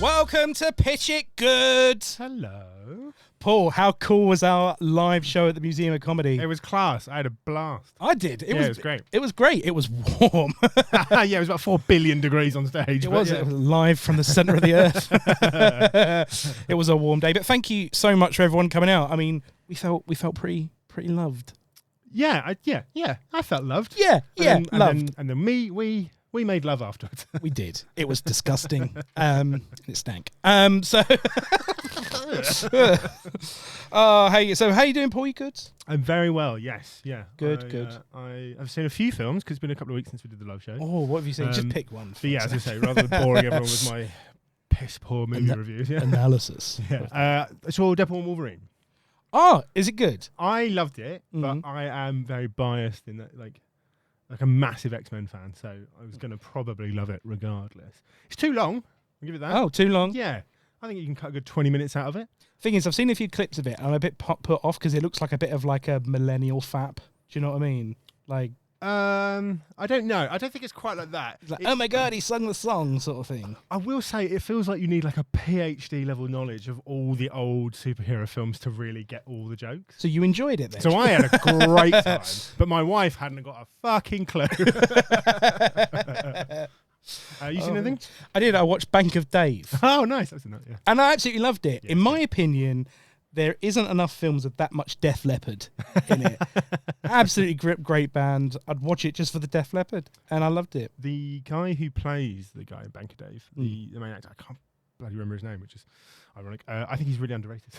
Welcome to Pitch It Good. Hello. Paul, how cool was our live show at the Museum of Comedy? It was class. I had a blast. I did. It was great. It was great. It was warm. Yeah, it was about 4 billion degrees on stage. It was live from the centre of the earth. It was a warm day. But thank you so much for everyone coming out. I mean, we felt pretty loved. Yeah, I felt loved. Yeah, loved. And then we made love afterwards. We did. It was disgusting. It stank. Hey, so how you doing, Paul? You good? I'm very well. Yes, yeah. Good. I've seen a few films because it's been a couple of weeks since we did the live show. Oh, what have you seen? Just pick one. But yeah, as I say, rather than boring everyone with my piss poor movie reviews. Yeah. Analysis. Yeah. I saw Deadpool and Wolverine. Oh, is it good? I loved it, but I am very biased in that, like a massive X-Men fan, so I was going to probably love it regardless. It's too long. I'll give it that. Oh, too long? Yeah. I think you can cut a good 20 minutes out of it. Thing is, I've seen a few clips of it, and I'm a bit put off because it looks like a bit of like a millennial fap. Do you know what I mean? Like, I don't know. I don't think it's quite like that. Like, oh my God, he sung the song sort of thing. I will say it feels like you need like a PhD level knowledge of all the old superhero films to really get all the jokes. So you enjoyed it then? So I had a great time, but my wife hadn't got a fucking clue. You seen anything? I did. I watched Bank of Dave. Oh, nice. That's enough, yeah. And I absolutely loved it. In my opinion, there isn't enough films with that much Def Leppard in it. Absolutely great band. I'd watch it just for the Def Leppard, and I loved it. The guy who plays the guy in Bank of Dave, the main actor, I can't bloody remember his name, which is ironic. I think he's really underrated.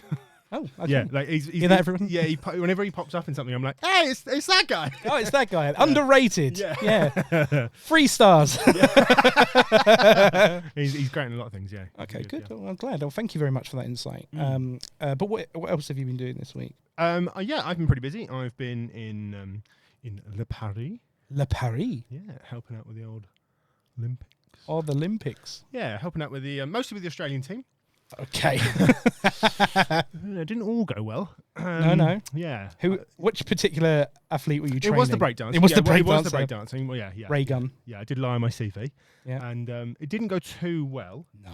Oh, okay. Yeah, like he's Hear that, everyone? Yeah, whenever he pops up in something, I'm like, hey, it's that guy. Oh, it's that guy. Underrated. Yeah. 3 stars. He's great in a lot of things. Yeah. Okay, good. Yeah. Well, I'm glad. Well, thank you very much for that insight. But what else have you been doing this week? Yeah, I've been pretty busy. I've been in Le Paris. Le Paris. Yeah, helping out with the old Olympics. Oh, the Olympics. Yeah, helping out with the mostly with the Australian team. Okay. It didn't all go well. No. Yeah. Which particular athlete were you training? It was the breakdance. It was the breakdance. It was the breakdancing. Well, yeah. Ray gun. Yeah, I did lie on my CV. Yeah. And it didn't go too well. No.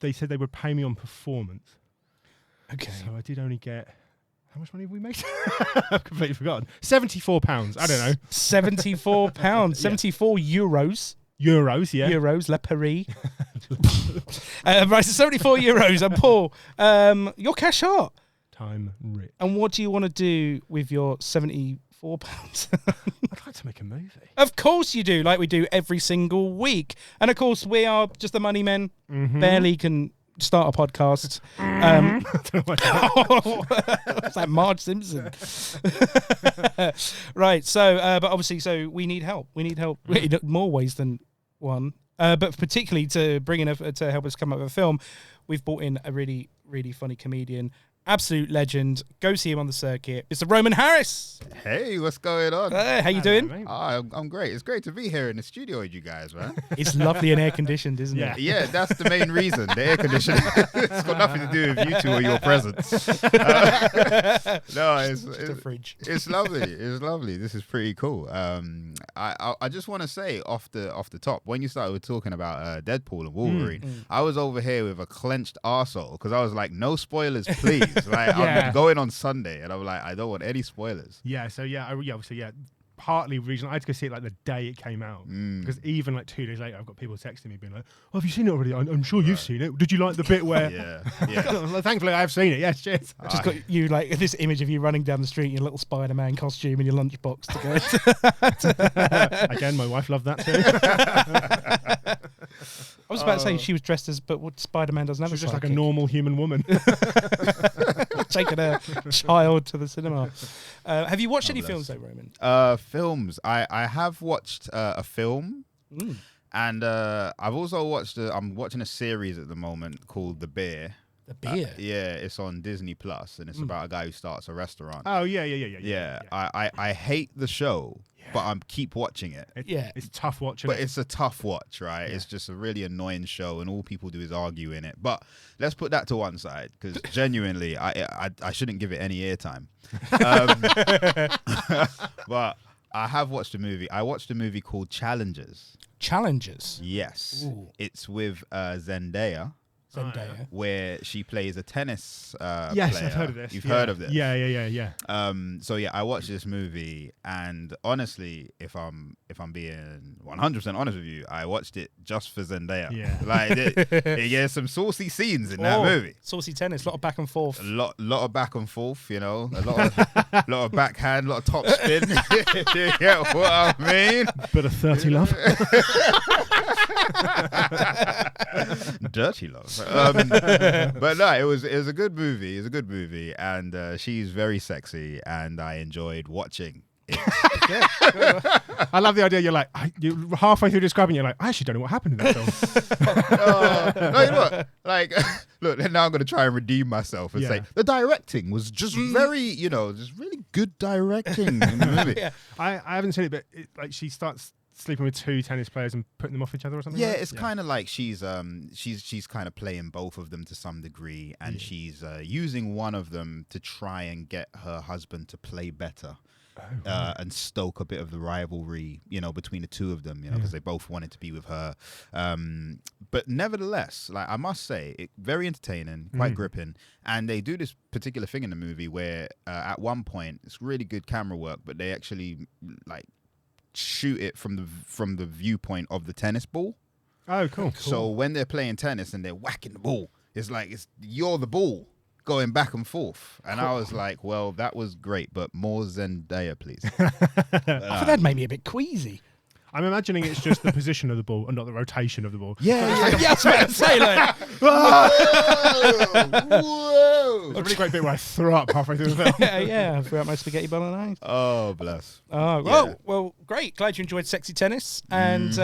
They said they would pay me on performance. Okay. So I did only get. How much money have we made? I've completely forgotten. £74. I don't know. £74. 74 euros. Euros, yeah. Euros, Le Paris. Right, so 74 euros. And Paul, you're cash hot. Time rich. And what do you want to do with your £74? I'd like to make a movie. Of course you do, like we do every single week. And of course, we are just the money men. Barely can start a podcast. It's like Marge Simpson. Right, so but obviously, so we need help. We need help in more ways than one. But particularly to bring in to help us come up with a film, we've brought in a really, really funny comedian. Absolute legend. Go see him on the circuit. It's Roman Harris. Hey, what's going on? How you doing? Mate. I'm great. It's great to be here in the studio with you guys, man. It's lovely and air conditioned, isn't it? Yeah, that's the main reason. The air conditioning. It's got nothing to do with you two or your presence. No, it's a fridge. It's lovely. It's lovely. This is pretty cool. I just want to say off the top, when you started talking about Deadpool and Wolverine, I was over here with a clenched arsehole because I was like, no spoilers, please. Like, I'm going on Sunday, and I'm like, I don't want any spoilers. Yeah, so obviously, partly regional. I had to go see it like the day it came out because even like 2 days later, I've got people texting me being like, "Oh, have you seen it already? I'm sure you've seen it. Did you like the bit where?" Yeah. Thankfully, I have seen it. Yes, cheers. I just got you like this image of you running down the street in your little Spider-Man costume and your lunchbox to go. Again, my wife loved that too. I was about to say she was dressed as, but what Spider-Man doesn't have. She's a just like a sidekick. normal human woman. Taking a child to the cinema. Have you watched any films though, Roman? Films. I have watched a film, and I've also watched. I'm watching a series at the moment called The Bear. The Bear. Yeah, it's on Disney Plus, and it's about a guy who starts a restaurant. Oh yeah. I hate the show, but I keep watching it. It's tough watching. But it's a tough watch, right? Yeah. It's just a really annoying show, and all people do is argue in it. But let's put that to one side, because genuinely, I shouldn't give it any airtime. But I have watched a movie. I watched a movie called Challengers. Challengers? Yes. Ooh. It's with Zendaya. Zendaya. where she plays a tennis Yes, player. I've heard of this. You've Yeah. heard of this? Yeah. So yeah, I watched this movie, and honestly, if I'm being 100% honest with you, I watched it just for Zendaya. Yeah. Like it gets some saucy scenes in that movie. Saucy tennis, a lot of back and forth. A lot of back and forth, you know, a lot of backhand, a lot of top spin. You get what I mean? Bit of 30 love. Dirty love. But no, it was a good movie. It's a good movie, and she's very sexy, and I enjoyed watching it. I love the idea. You halfway through describing, you're like, I actually don't know what happened in that film. No, you know what? Like, look, now I'm going to try and redeem myself and say the directing was just very, you know, just really good directing in the movie. Yeah. I haven't seen it, but like she starts sleeping with two tennis players and putting them off each other or something. Yeah, like that? it's kind of like she's kind of playing both of them to some degree, and she's using one of them to try and get her husband to play better. And stoke a bit of the rivalry, you know, between the two of them, you know, because they both wanted to be with her. But nevertheless, like I must say, very entertaining, quite gripping. And they do this particular thing in the movie where at one point it's really good camera work, but they actually like shoot it from the viewpoint of the tennis ball. Oh, cool. So when they're playing tennis and they're whacking the ball, it's like you're the ball going back and forth. And I was like, well, that was great, but more Zendaya, please. I thought that made me a bit queasy. I'm imagining it's just the position of the ball and not the rotation of the ball. Yeah. Yeah, I was about to say, like, Whoa. It's a really great bit where I throw up halfway through the film. yeah, I threw out my spaghetti bolognese. Oh, bless. Oh, well, great. Glad you enjoyed Sexy Tennis and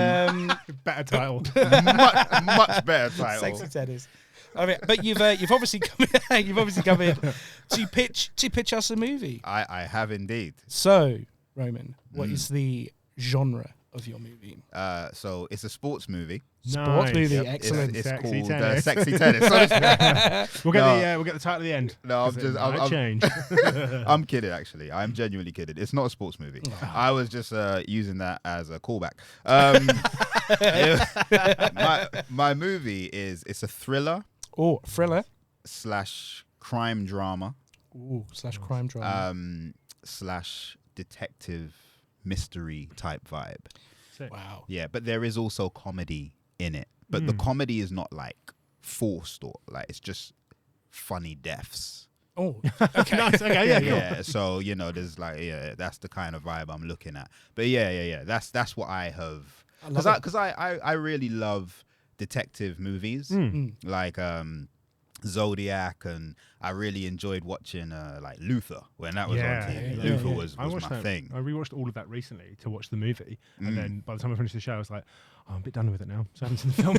Better title. much better title. Sexy Tennis. I mean, but you've obviously come in to pitch us a movie. I have indeed. So, Roman, what is the genre of your movie? So it's a sports movie. Sports movie, Yep. excellent. It's Sexy called tennis. Sexy Tennis. We'll get the title at the end. No, I'm just. Might change. I'm kidding. Actually, I'm genuinely kidding. It's not a sports movie. I was just using that as a callback. My movie it's a thriller Oh, thriller. / crime drama Ooh, / crime drama. / detective mystery type vibe. Sick. Wow. Yeah, but there is also comedy in it. But the comedy is not like forced or like it's just funny deaths. Oh, okay. Nice. Okay, yeah, cool. Yeah, so you know, there's like that's the kind of vibe I'm looking at. But yeah. That's what I have because I really love detective movies like Zodiac, and I really enjoyed watching like Luther when that was on TV. Luther was my thing. I rewatched all of that recently to watch the movie, and then by the time I finished the show, I was like, oh, I'm a bit done with it now, so I haven't seen the film.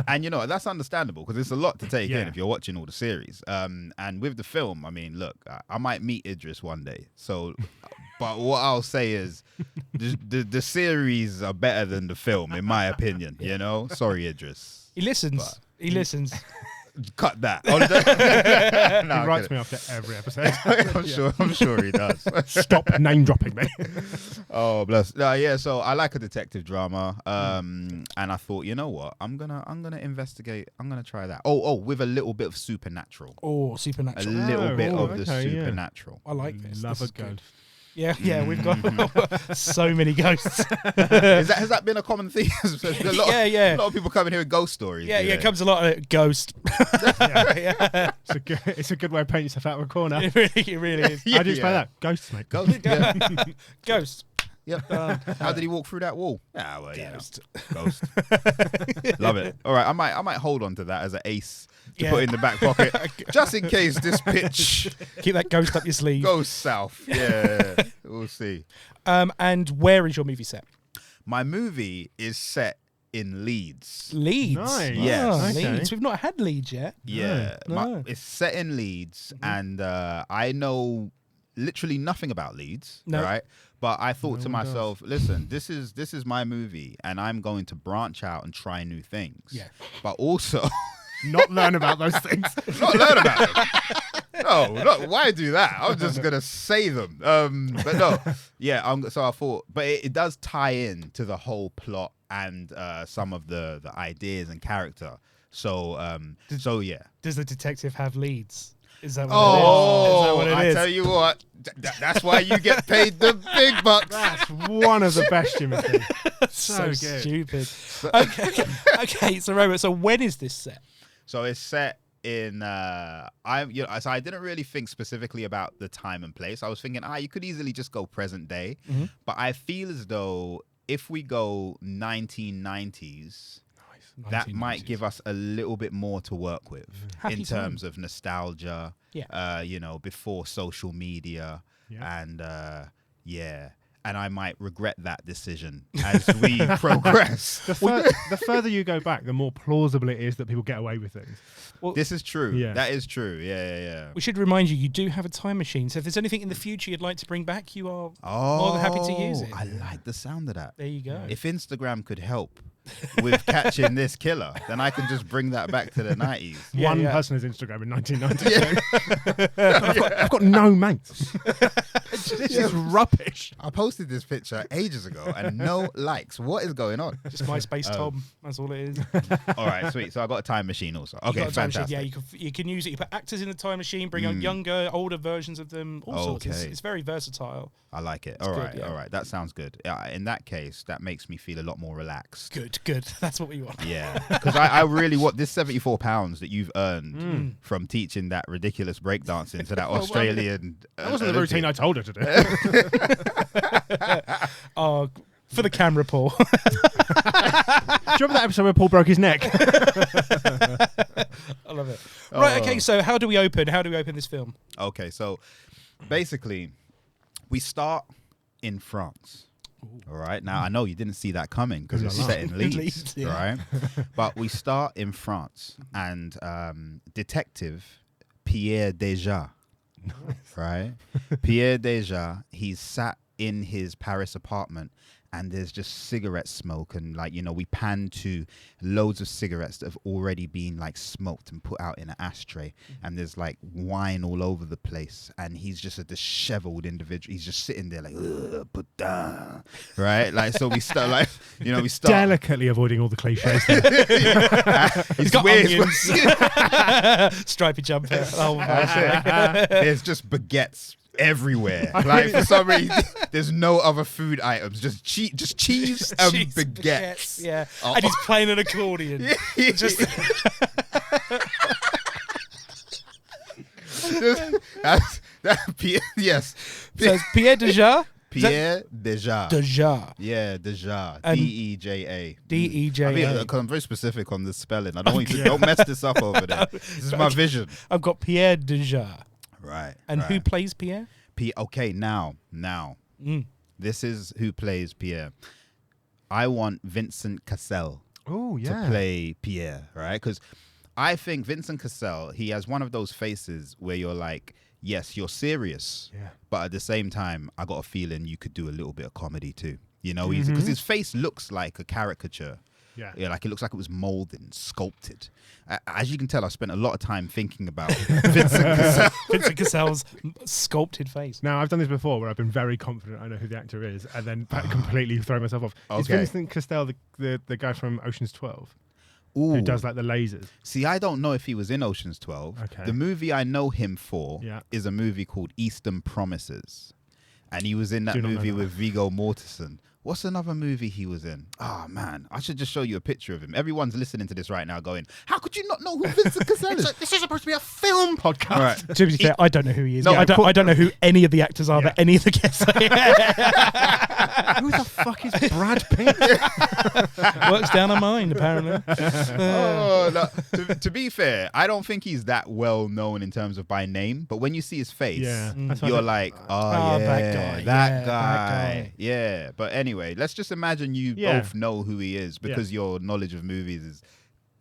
and you know, that's understandable because it's a lot to take in if you're watching all the series. And with the film, I mean, look, I might meet Idris one day, so but what I'll say is the series are better than the film, in my opinion. You know, sorry, Idris. He listens. He listens. Cut that. He writes me after every episode. I'm sure he does. Stop name dropping me. Oh, bless. Yeah, so I like a detective drama. And I thought, you know what? I'm gonna investigate. I'm gonna try that. Oh, with a little bit of supernatural. Oh, A supernatural. little bit of the okay, yeah. supernatural. I like this. Love This a is good. ghost. Yeah, we've got so many ghosts. Has that been a common theme? A lot of people coming here with ghost stories. Yeah, it comes a lot of ghost. Yeah. It's a good way of painting yourself out of a corner. It really is. How do you explain that? Ghosts, mate. Ghost. Yeah. Ghost. Yep. How did he walk through that wall? Ah, well, Ghost. Ghost. Love it. All right, I might hold on to that as an ace to Yeah. put in the back pocket, just in case this pitch Keep that ghost up your sleeve. goes south. Yeah, we'll see. And where is your movie set? My movie is set in Leeds. Leeds. Nice. Yes. Oh, Okay. Leeds. We've not had Leeds yet. Yeah, No. it's set in Leeds, and I know literally nothing about Leeds. No. Right, but I thought No to one myself, listen, this is my movie, and I'm going to branch out and try new things. Yeah. but also. Not learn about those things. Not learn about them. No, why do that? I'm just gonna say them. But no, yeah. So I thought, but it does tie in to the whole plot and some of the ideas and character So yeah. Does the detective have leads? Is that what Oh, it is? Is that what it I is? tell you what, that's why you get paid the big bucks. That's one of the best Jimmy things. so good. stupid. Okay. So Robert, so when is this set? So it's set in so I didn't really think specifically about the time and place. I was thinking, you could easily just go present day, but I feel as though if we go 1990s, that might give us a little bit more to work with in terms of nostalgia. Yeah. Before social media, and and I might regret that decision as we progress. The further you go back, the more plausible it is that people get away with things. Well, this is true. Yeah. That is true. Yeah. We should remind you do have a time machine. So if there's anything in the future you'd like to bring back, you are more than happy to use it. I like the sound of that. There you go. If Instagram could help with catching this killer, then I can just bring that back to the 90s. One person has Instagram in 1990. I've got no mates. This is rubbish. I posted this picture ages ago and no likes. What is going on? Just MySpace Tom. That's all it is. All right, sweet. So I got a time machine also. Okay, fantastic. Yeah, you can use it. You put actors in the time machine, bring out younger, older versions of them. All sorts. It's very versatile. I like it. It's all good, right, all right. That sounds good. In that case, that makes me feel a lot more relaxed. Good. That's what we want. Yeah, because I really want this £74 that you've earned from teaching that ridiculous breakdancing to that Australian. That wasn't the routine I told her to do. For the camera, Paul. Do you remember that episode where Paul broke his neck? I love it. Right, okay, so how do we open this film? Okay, so basically, we start in France. All right. Now, I know you didn't see that coming because it's set in Leeds, right? But we start in France, and Detective Pierre Deja, right? Pierre Deja, he's sat in his Paris apartment, and there's just cigarette smoke, and we pan to loads of cigarettes that have already been smoked and put out in an ashtray, and there's wine all over the place, and he's just a disheveled individual. He's just sitting there put down, right? So we start we start delicately avoiding all the cliches. He's got onions, stripy jumper. There's just baguettes everywhere. For some reason, there's no other food items. Just cheese and baguettes. Yeah, and he's playing an accordion. Just yes. So it's Pierre Deja. Pierre Deja. Deja. Yeah, Deja. And Deja. Deja. I'm very specific on the spelling. I don't want you to don't mess this up over there. This is my vision. I've got Pierre Deja. Right. And who plays Pierre? Okay, now. This is who plays Pierre. I want Vincent Cassel to play Pierre, right? Because I think Vincent Cassel, he has one of those faces where you're like, yes, you're serious, but at the same time, I got a feeling you could do a little bit of comedy too. Because his face looks like a caricature. Yeah, it looks like it was molded and sculpted. As you can tell, I spent a lot of time thinking about Vincent Cassel. Vincent Cassel's sculpted face. Now, I've done this before where I've been very confident I know who the actor is and then completely throw myself off. Is Vincent Cassel the guy from Ocean's 12? Ooh. Who does the lasers? See, I don't know if he was in Ocean's 12. Okay. The movie I know him for is a movie called Eastern Promises. And he was in that movie with Viggo Mortensen. What's another movie he was in? Oh, man. I should just show you a picture of him. Everyone's listening to this right now going, how could you not know who Vincent Cassel is? This is supposed to be a film podcast. Right. To be fair, I don't know who he is. No, I don't know who any of the actors are that any of the guests are. Who the fuck is Brad Pitt? Works down a mind, apparently. To be fair, I don't think he's that well known in terms of by name, but when you see his face, you're like, that guy. Yeah, but anyway, let's just imagine you both know who he is because your knowledge of movies is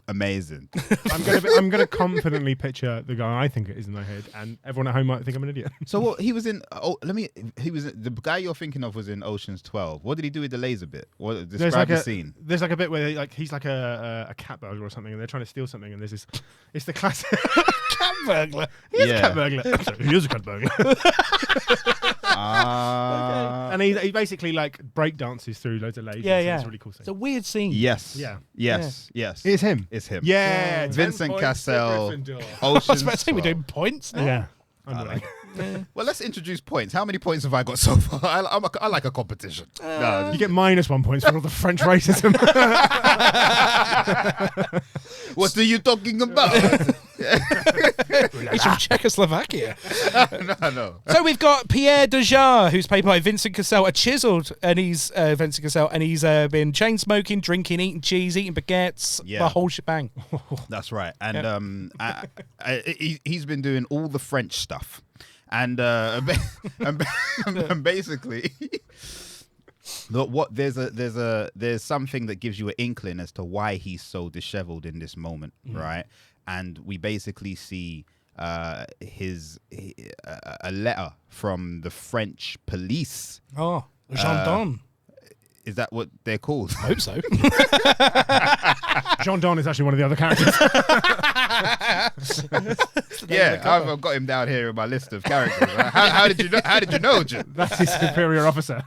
amazing. I'm gonna confidently picture the guy I think it is in my head, and everyone at home might think I'm an idiot. So what he was in? The guy you're thinking of was in Ocean's 12. What did he do with the laser bit? Describe the scene. There's a bit where he's like a cat burglar or something, and they're trying to steal something, and there's this. It's the classic cat burglar. He is a cat burglar. He is a cat burglar. And he basically like break dances through loads of ladies. Yeah. It's a really cool thing. It's a weird scene. Yes. Yeah. Yes. It's him. It's him. Yeah. 10 Vincent points to Cassel. Gryffindor. I was Ocean's about to say we're 12. doing points now. Yeah. Well, let's introduce points. How many points have I got so far? I like a competition. No, You get -1 points for all the French racism. what are you talking about? He's from Czechoslovakia. no. So we've got Pierre Dejar, who's played by Vincent Cassel, a chiseled, and he's Vincent Cassel, and he's been chain smoking, drinking, eating cheese, eating baguettes, the whole shebang. That's right. And he's been doing all the French stuff, and basically. Look, what there's something that gives you an inkling as to why he's so disheveled in this moment, right? And we basically see a letter from the French police. Oh, gendarme. Is that what they're called? I hope so. Jean Don is actually one of the other characters. Yeah, I've got him down here in my list of characters. Right? How did you know? How did you know, Jim? That's his superior officer.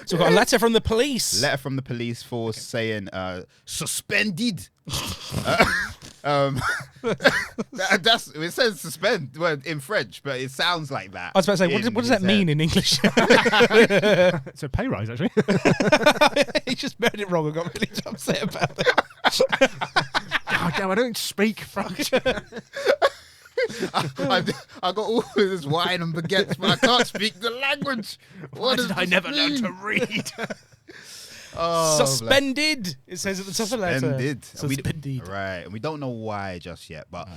So we've got a letter from the police. Letter from the police force saying suspended. That's it says suspend in French, but it sounds like that. I was about to say, what does that mean in English? It's a pay rise, actually. He just made it wrong and got really upset about it. God damn, I don't speak French. I got all of this wine and baguettes, but I can't speak the language. Why did I never learn to read? Suspended. It says at the top of the letter. Suspended. Right, and we don't know why just yet, but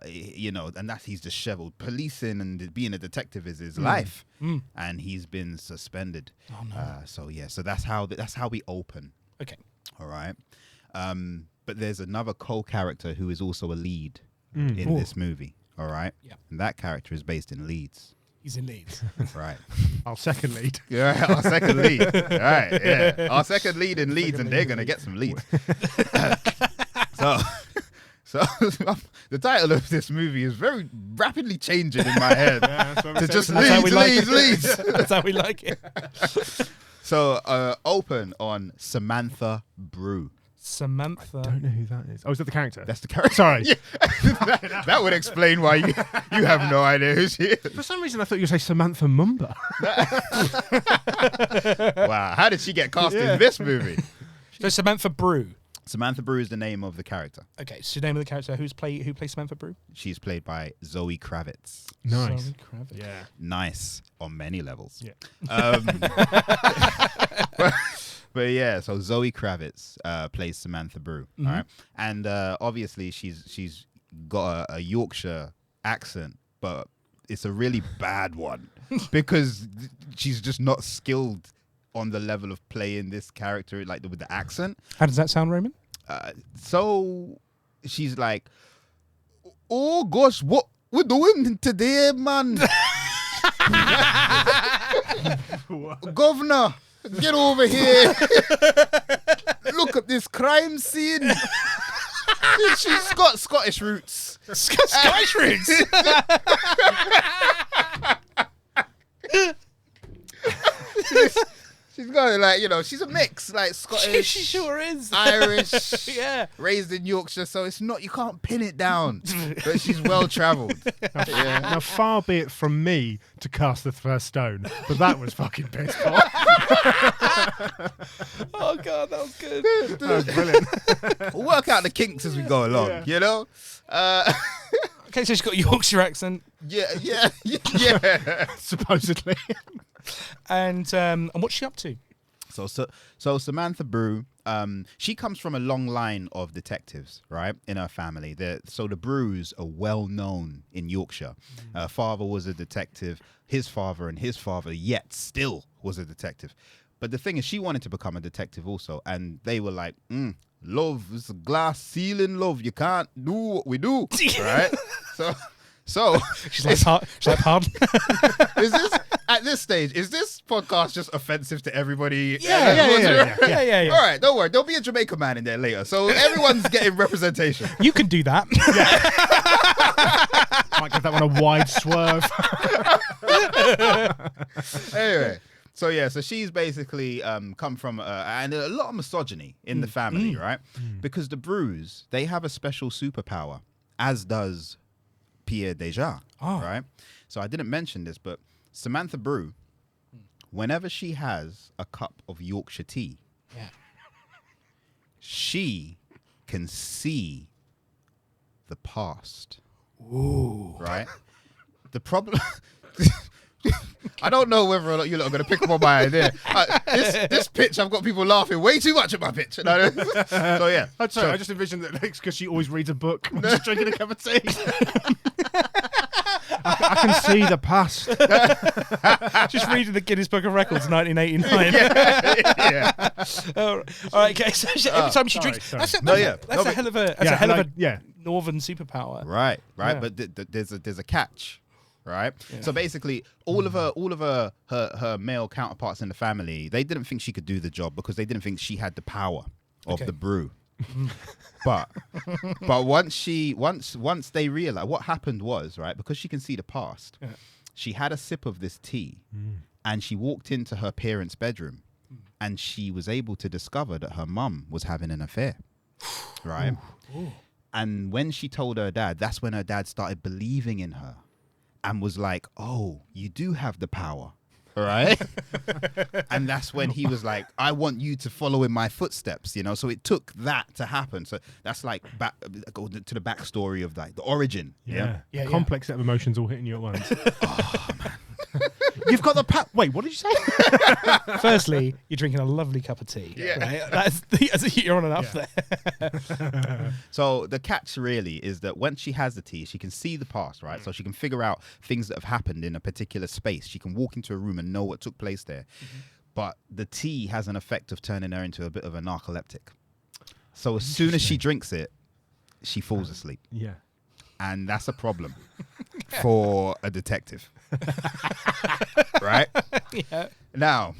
you know, and that he's disheveled. Policing and being a detective is his life, and he's been suspended. Oh no. So that's how we open. Okay. All right. But there's another co-character who is also a lead in this movie. All right. Yeah. And that character is based in Leeds. He's in Leeds. Right. Our second lead. Yeah, our second lead. Right. Yeah. Our second lead in Leeds, and they're gonna get some leads. So the title of this movie is very rapidly changing in my head to just Leeds. That's how we like it. So open on Samantha Brew. Samantha. I don't know who that is. Oh, is that the character? That's the character. Sorry. Yeah. that would explain why you have no idea who she is. For some reason, I thought you were going to say Samantha Mumba. Wow. How did she get cast in this movie? So Samantha Brew. Samantha Brew is the name of the character. Okay, so the name of the character who plays Samantha Brew? She's played by Zoe Kravitz. Nice. Zoe Kravitz. Yeah. Nice on many levels. Yeah. But yeah, so Zoe Kravitz plays Samantha Brew, all right? And obviously she's got a Yorkshire accent, but it's a really bad one because she's just not skilled on the level of playing this character like with the accent. How does that sound, Roman? So she's like, "Oh gosh, what we're doing today, man? Governor, get over here. Look at this crime scene." She's got Scottish roots. Scottish roots. She's got like, you know, she's a mix, like Scottish. She sure is. Irish. Yeah. Raised in Yorkshire, so it's not, you can't pin it down. But she's well travelled. Yeah. Now, far be it from me to cast the first stone, but that was fucking piss poor. Oh god, that was good. That was brilliant. We'll work out the kinks as we go along, you know? Okay, so she's got a Yorkshire accent. Yeah. Supposedly. And what's she up to? So Samantha Brew, she comes from a long line of detectives, right, in her family. So the Brews are well known in Yorkshire. Her father was a detective, his father and his father yet still was a detective. But the thing is, she wanted to become a detective also, and they were like, love is a glass ceiling, love. You can't do what we do, right? So She's like, pardon? is this at this stage? Is this podcast just offensive to everybody? Yeah. All right, don't worry. There'll be a Jamaican man in there later, so everyone's getting representation. You can do that. My might give that one a wide swerve. Anyway, so she's basically come from and a lot of misogyny in the family, right? Because the Brews, they have a special superpower, as does Pierre Deja, right? So I didn't mention this, but Samantha Brew, whenever she has a cup of Yorkshire tea, she can see the past. Ooh. Right? The problem... I don't know whether or not you lot are going to pick up on my idea. This pitch, I've got people laughing way too much at my pitch. So yeah. I'm sorry, I just envisioned that because she always reads a book when she's drinking a cup of tea. I can see the past. Just reading the Guinness Book of Records, 1989. Yeah. All right, okay. So every time she drinks, that's a hell of a northern superpower. Right. Yeah. But there's a catch. Right. Yeah. So basically, all of her male counterparts in the family, they didn't think she could do the job because they didn't think she had the power of the brew. but once they realized what happened was, right, because she can see the past, she had a sip of this tea and she walked into her parents' bedroom and she was able to discover that her mum was having an affair. Right. Ooh. And when she told her dad, that's when her dad started believing in her. And was like, oh, you do have the power, right? And that's when he was like, I want you to follow in my footsteps, you know? So it took that to happen. So that's like go to the backstory of like the origin. Yeah. Complex set of emotions all hitting you at once. Oh, man. You've got the Wait, what did you say? Firstly, you're drinking a lovely cup of tea. Yeah. Right? You're on enough there. So the catch really is that when she has the tea, she can see the past, right? So she can figure out things that have happened in a particular space. She can walk into a room and know what took place there. But the tea has an effect of turning her into a bit of a narcoleptic. So as soon as she drinks it, she falls asleep. Yeah. And that's a problem for a detective. Right? Yeah. Now,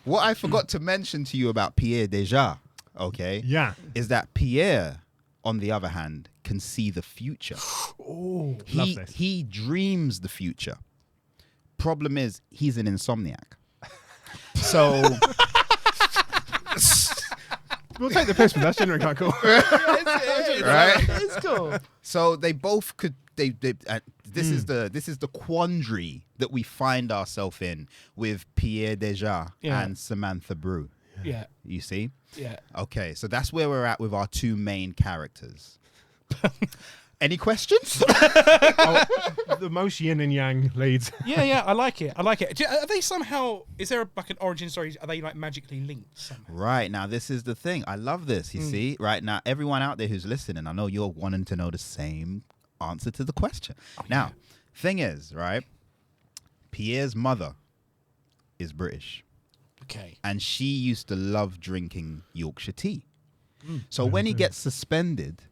what I forgot to mention to you about Pierre Deja, okay? Yeah. Is that Pierre, on the other hand, can see the future. Oh, love this. He dreams the future. Problem is, he's an insomniac. So... We'll take the piss, but that's generally quite cool. Right? It's cool. So they both could. This is the quandary that we find ourselves in with Pierre Deja and Samantha Brew. Yeah. You see? Yeah. Okay, so that's where we're at with our two main characters. Any questions? The most yin and yang leads. Yeah, I like it. Are they somehow? Is there like an origin story? Are they like magically linked somehow? Right, now this is the thing. I love this. You see, right now, everyone out there who's listening, I know you're wanting to know the same answer to the question. Now, thing is, right? Pierre's mother is British. Okay. And she used to love drinking Yorkshire tea. So when he gets suspended,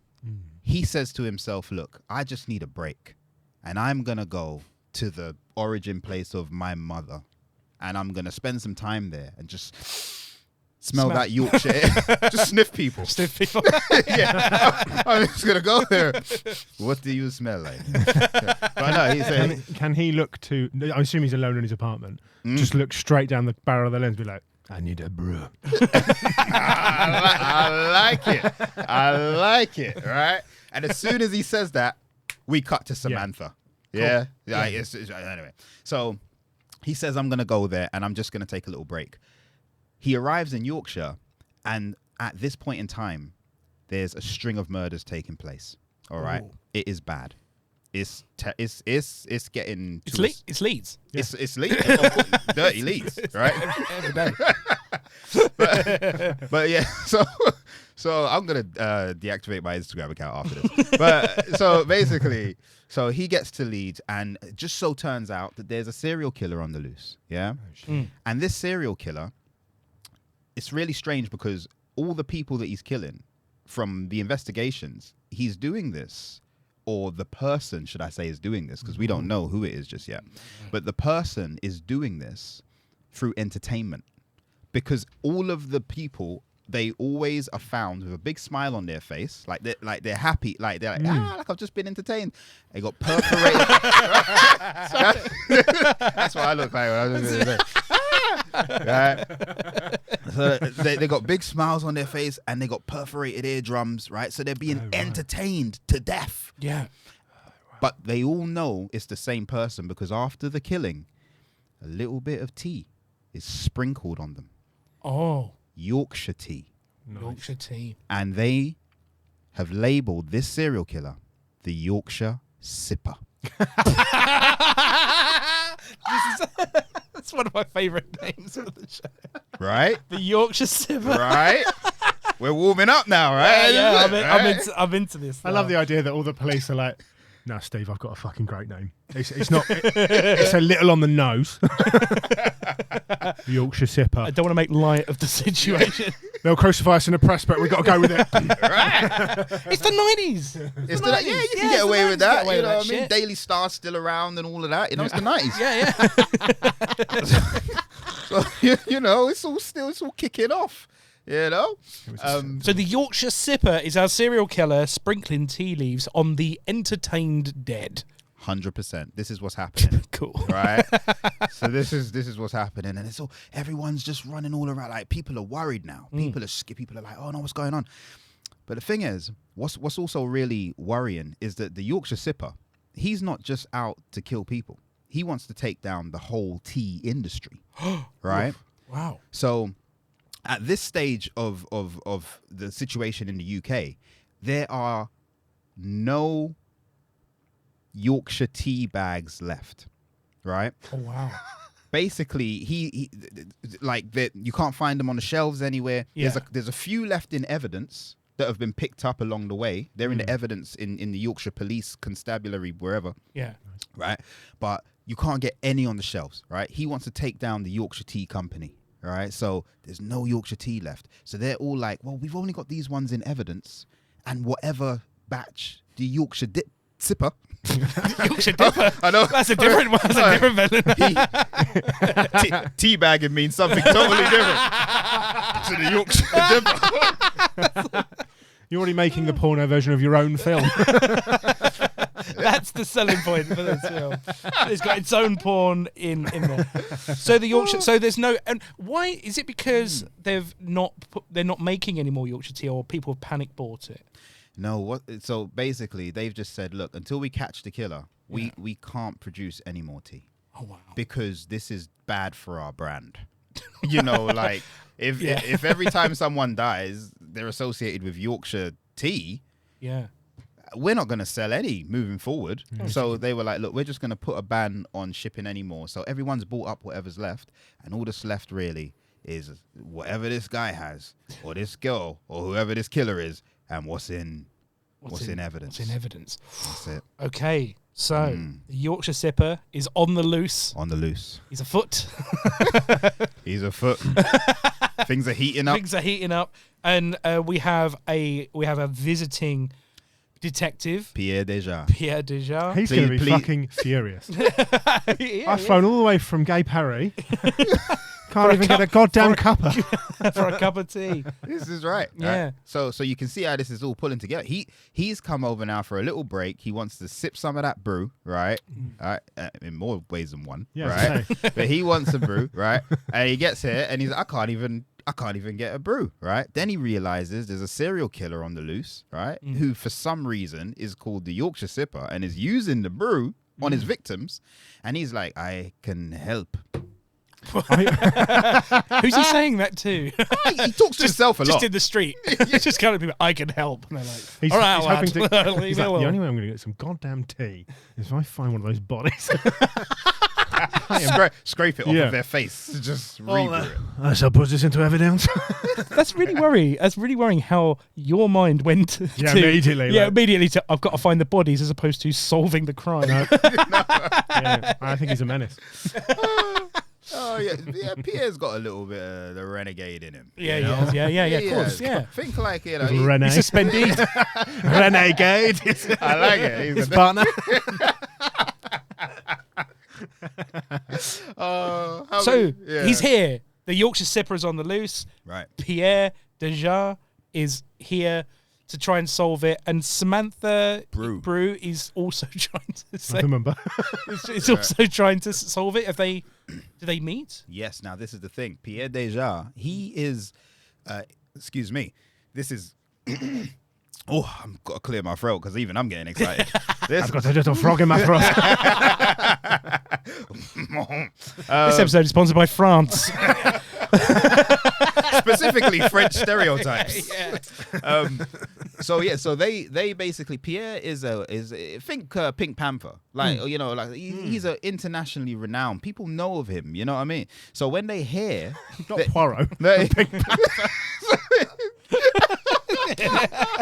he says to himself, look, I just need a break. And I'm going to go to the origin place of my mother. And I'm going to spend some time there and just smell that Yorkshire. Just sniff people. Sniff people. Yeah. I'm just going to go there. What do you smell like? But no, he said, can he look to, I assume he's alone in his apartment, just look straight down the barrel of the lens and be like, I need a brew. I like it, right? And as soon as he says that, we cut to Samantha. Yeah. Cool. Anyway, so he says, I'm going to go there and I'm just going to take a little break. He arrives in Yorkshire, and at this point in time, there's a string of murders taking place. All right. Ooh. It is bad. It's getting. It's Leeds. Yeah. It's Leeds. Dirty Leeds, right? Every day. but yeah, so I'm gonna deactivate my Instagram account after this. But so basically, so he gets to Leeds, and it just so turns out that there's a serial killer on the loose. Yeah, and this serial killer, it's really strange because all the people that he's killing, from the investigations, he's doing this. Or the person, should I say, is doing this, because we don't know who it is just yet. But the person is doing this through entertainment, because all of the people they always are found with a big smile on their face, like they're happy, like they're like like I've just been entertained. They got perforated. That's what I look like when I was doing it. Right. So they got big smiles on their face and they got perforated eardrums, right? So they're being entertained to death. Yeah. But they all know it's the same person because after the killing, a little bit of tea is sprinkled on them. Oh. Yorkshire tea. Nice. Yorkshire tea. And they have labeled this serial killer the Yorkshire Sipper. That's one of my favourite names of the show. Right? The Yorkshire Sipper. Right? We're warming up now, right? Yeah, I'm into this. I love the idea that all the police are like, "No, Steve, I've got a fucking great name. It's not. It's a little on the nose." The Yorkshire Sipper. I don't want to make light of the situation. They'll crucify us in the press, but we've got to go with it. Right? It's the 90s. It's the 90s. Yeah, you can Yeah, get it's away the with 90s, that. get away You with know that what I mean? shit. Daily Star's still around and all of that. You know, it's the 90s. Yeah. So, you know, it's all kicking off. You know? So the Yorkshire Sipper is our serial killer sprinkling tea leaves on the entertained dead. 100%. This is what's happening. Cool. Right? So this is what's happening, and it's all everyone's just running all around. Like people are worried now. People are like, oh no, what's going on? But the thing is, what's also really worrying is that the Yorkshire Sipper, he's not just out to kill people. He wants to take down the whole tea industry. Right? Wow. So at this stage of the situation in the UK, there are no Yorkshire tea bags left, right? Oh wow. Basically, he like that you can't find them on the shelves anywhere. Yeah. There's a few left in evidence that have been picked up along the way. They're in the evidence in the Yorkshire Police Constabulary, wherever. Yeah. Right? But you can't get any on the shelves, right? He wants to take down the Yorkshire Tea Company, right? So there's no Yorkshire tea left. So they're all like, well, we've only got these ones in evidence, and whatever batch the Yorkshire Sipper. Yorkshire Dipper. I know. That's a different one. That's a different villain. Teabagging means something totally different to the Yorkshire Dipper. You're already making the porno version of your own film. That's the selling point for this film. It's got its own porn in there. So the Yorkshire. So there's no. And why is it? Because they're not making any more Yorkshire tea, or people have panic bought it. No, so basically they've just said, look, until we catch the killer, we can't produce any more tea. Oh wow. Because this is bad for our brand. You know, like if every time someone dies, they're associated with Yorkshire tea, Yeah. we're not going to sell any moving forward. So they were like, look, we're just going to put a ban on shipping anymore. So everyone's bought up whatever's left, and all that's left really is whatever this guy has, or this girl, or whoever this killer is, and what's in evidence. What's in evidence? That's it. Okay, so the Yorkshire Sipper is on the loose. On the loose. He's afoot. He's afoot. Things are heating up. Things are heating up, and we have a visiting detective, Pierre Deja. He's going to be fucking furious. I've flown all the way from Gay Paris. Can't even get a goddamn cuppa for a cup of tea. This is right. Yeah. So you can see how this is all pulling together. He's come over now for a little break. He wants to sip some of that brew, right? In more ways than one, right? But he wants a brew, right? And he gets here and he's like, I can't even get a brew, right? Then he realizes there's a serial killer on the loose, right? Who for some reason is called the Yorkshire Sipper and is using the brew on his victims. And he's like, I can help. Who's he saying that to? He talks to himself a lot. Just in the street. It's just kind of people, I can help. And they're like, He's all right, hoping lad. to, Leave he's me like, alone. the only way I'm going to get some goddamn tea is if I find one of those bodies. Scrape it off of their face. Just rebrew it. I shall put this into evidence. That's really worrying. That's really worrying how your mind went to immediately. Yeah, like, immediately to I've got to find the bodies as opposed to solving the crime. yeah, I think he's a menace. Oh yeah. Pierre's got a little bit of the renegade in him. Yeah, you know? yeah, of course, yeah. Think like it. Rene. He's suspended. Renegade. I like it. His partner. So he's here. The Yorkshire Sipper is on the loose. Right. Pierre Deja is here to try and solve it, and Samantha Brew is also trying to I remember. is also trying to solve it. Do they meet? Yes. Now this is the thing. Pierre Deja, he is. Excuse me. This is. Oh, I've got to clear my throat because even I'm getting excited. I've got a little frog in my throat. This episode is sponsored by France. Specifically French stereotypes. So they basically, Pierre is think Pink Panther, like he's a internationally renowned. People know of him. You know what I mean? So when they hear Not Poirot. Pink Panther.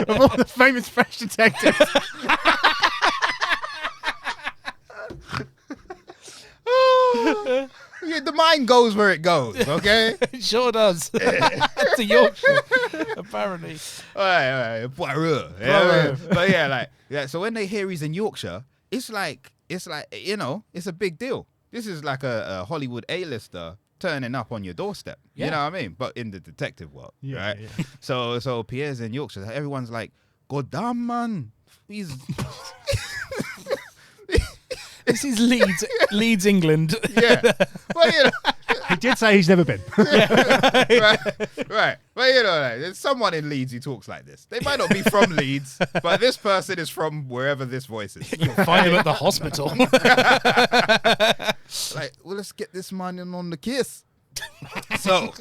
Of all the famous French detectives. Yeah, the mind goes where it goes, okay? It sure does. To Yorkshire, apparently. All right. Poirot. Yeah, but so when they hear he's in Yorkshire, it's like it's a big deal. This is like a Hollywood A-lister turning up on your doorstep. Yeah. You know what I mean? But in the detective world, right? Yeah. So Pierre's in Yorkshire. Everyone's like, God damn, man. He's... This is Leeds, England. Yeah. Well, He did say he's never been. right. But there's someone in Leeds who talks like this. They might not be from Leeds, but this person is from wherever this voice is. You'll find him at the hospital. Like, well, let's get this man in on the kiss. So,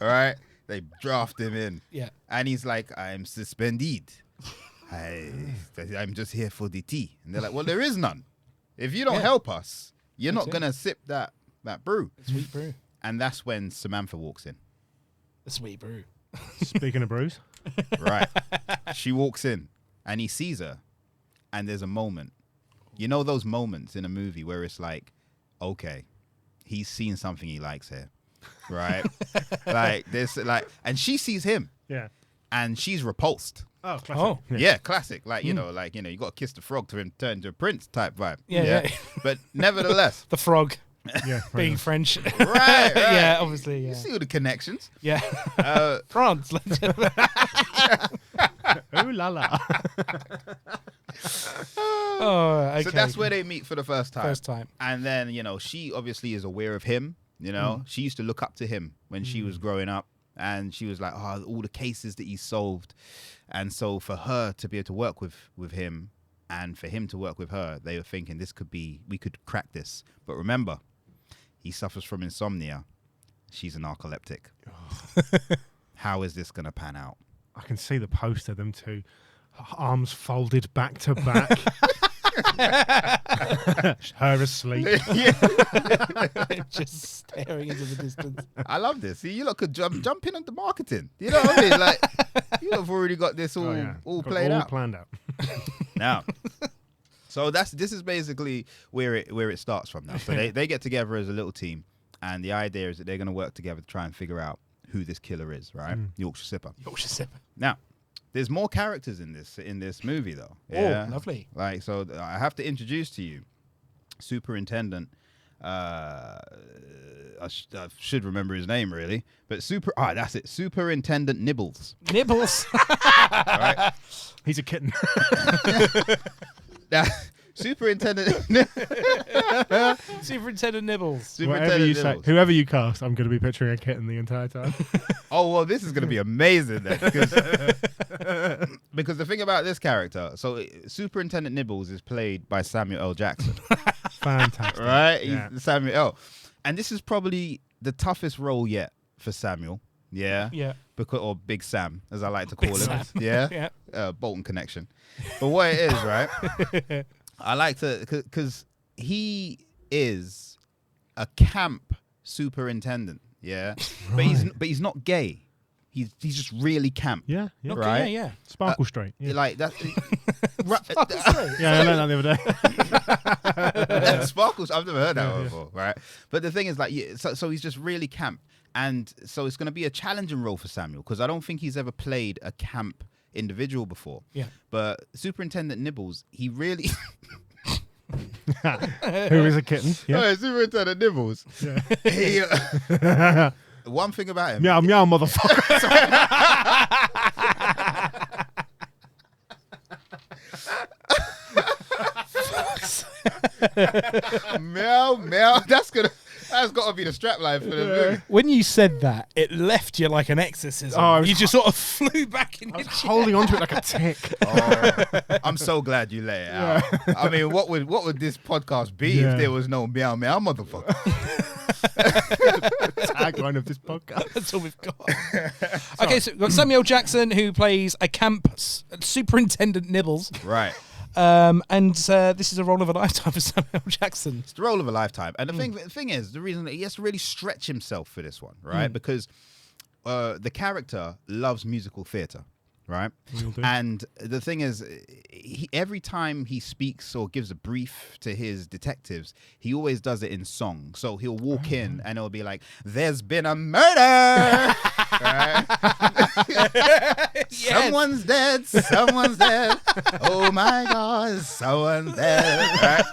all right, they draft him in. Yeah. And he's like, I'm suspended. I'm just here for the tea. And they're like, well, there is none. If you don't help us, you're not going to sip that brew. Sweet brew. And that's when Samantha walks in. The sweet brew. Speaking of brews. Right. She walks in and he sees her. And there's a moment. You know those moments in a movie where it's like, okay, he's seen something he likes here. Right? And she sees him. Yeah. And she's repulsed. Oh, classic. Oh. Yeah, classic. You got to kiss the frog to turn into a prince type vibe. Yeah. But nevertheless. The frog. Yeah. Being French. Right. Yeah, obviously. Yeah. You see all the connections. Yeah. France. Ooh la la. Oh, okay. So that's where they meet for the first time. First time. And then, she obviously is aware of him. She used to look up to him when she was growing up. And she was like, all the cases that he solved. And so for her to be able to work with him and for him to work with her, they were thinking we could crack this. But remember, he suffers from insomnia. She's a narcoleptic. How is this going to pan out? I can see the poster, them two arms folded back to back. Her asleep. Just staring into the distance. I love this. See, you lot could jump in on the marketing. You know what I mean? Like, you have already got this all played out. Planned out. Now, so this is basically where it starts from now. So they get together as a little team, and the idea is that they're going to work together to try and figure out who this killer is, right? Yorkshire Sipper. Yorkshire Sipper. Now, there's more characters in this movie, though. Yeah? Oh, lovely. So I have to introduce to you Superintendent. I should remember his name really, but that's it. Superintendent Nibbles. Nibbles. Right? He's a kitten. Now, Superintendent. Superintendent Nibbles. Whatever you say, whoever you cast, I'm going to be picturing a kitten the entire time. Oh well, this is going to be amazing then, because the thing about this character, so Superintendent Nibbles is played by Samuel L. Jackson. Fantastic. Right? Yeah. He's Samuel L. And this is probably the toughest role yet for Samuel. Yeah. Yeah. Or Big Sam, as I like to call Big him. Sam. Yeah. Yeah. Bolton connection. But what it is, right? I like to, because he is a camp superintendent. Yeah. Right. But he's not gay. He's just really camp. Yeah. Okay, Right? Yeah. Sparkle straight. Yeah. Like that. Yeah, I learned that the other day. Sparkles. I've never heard that before, right? But the thing is, so he's just really camp, and so it's going to be a challenging role for Samuel because I don't think he's ever played a camp individual before. Yeah. But Superintendent Nibbles, he really. Who is a kitten? Yeah. Oh, Superintendent Nibbles. Yeah. He, one thing about him. Meow, meow, motherfucker. Meow, meow. That's got to be the strapline for the movie. When you said that, it left you like an exorcism. Oh, you just sort of flew back in I your was chair. holding onto it like a tick. Oh, I'm so glad you let it out. I mean, what would this podcast be if there was no meow, meow, motherfucker? Tagline of this podcast. That's all we've got. Okay, so we've got Samuel Jackson, who plays a camp superintendent Nibbles. Right. And this is a role of a lifetime for Samuel Jackson. It's the role of a lifetime. And the thing is, the reason that he has to really stretch himself for this one, right? Because the character loves musical theatre, right? And the thing is, every time he speaks or gives a brief to his detectives, he always does it in song. So he'll walk in and it'll be like, "There's been a murder." Right? Yes. Someone's dead. Someone's dead. Oh my God, someone's dead. Right?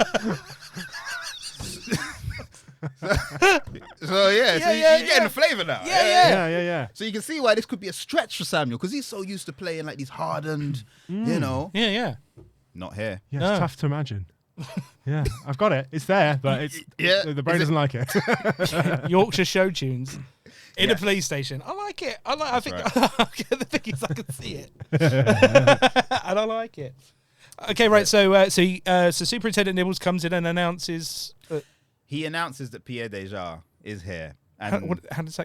So you're getting the flavor now. Yeah. So you can see why this could be a stretch for Samuel, because he's so used to playing like these hardened, you know. Yeah. Not here. Yeah, No. it's tough to imagine. Yeah, I've got it. It's there, but it's the brain doesn't like it. Yorkshire show tunes in a police station. I like it. I think the thing is, I can see it, and I like it. Okay, right. So Superintendent Nibbles comes in and announces. He announces that Pierre Deja is here. And How does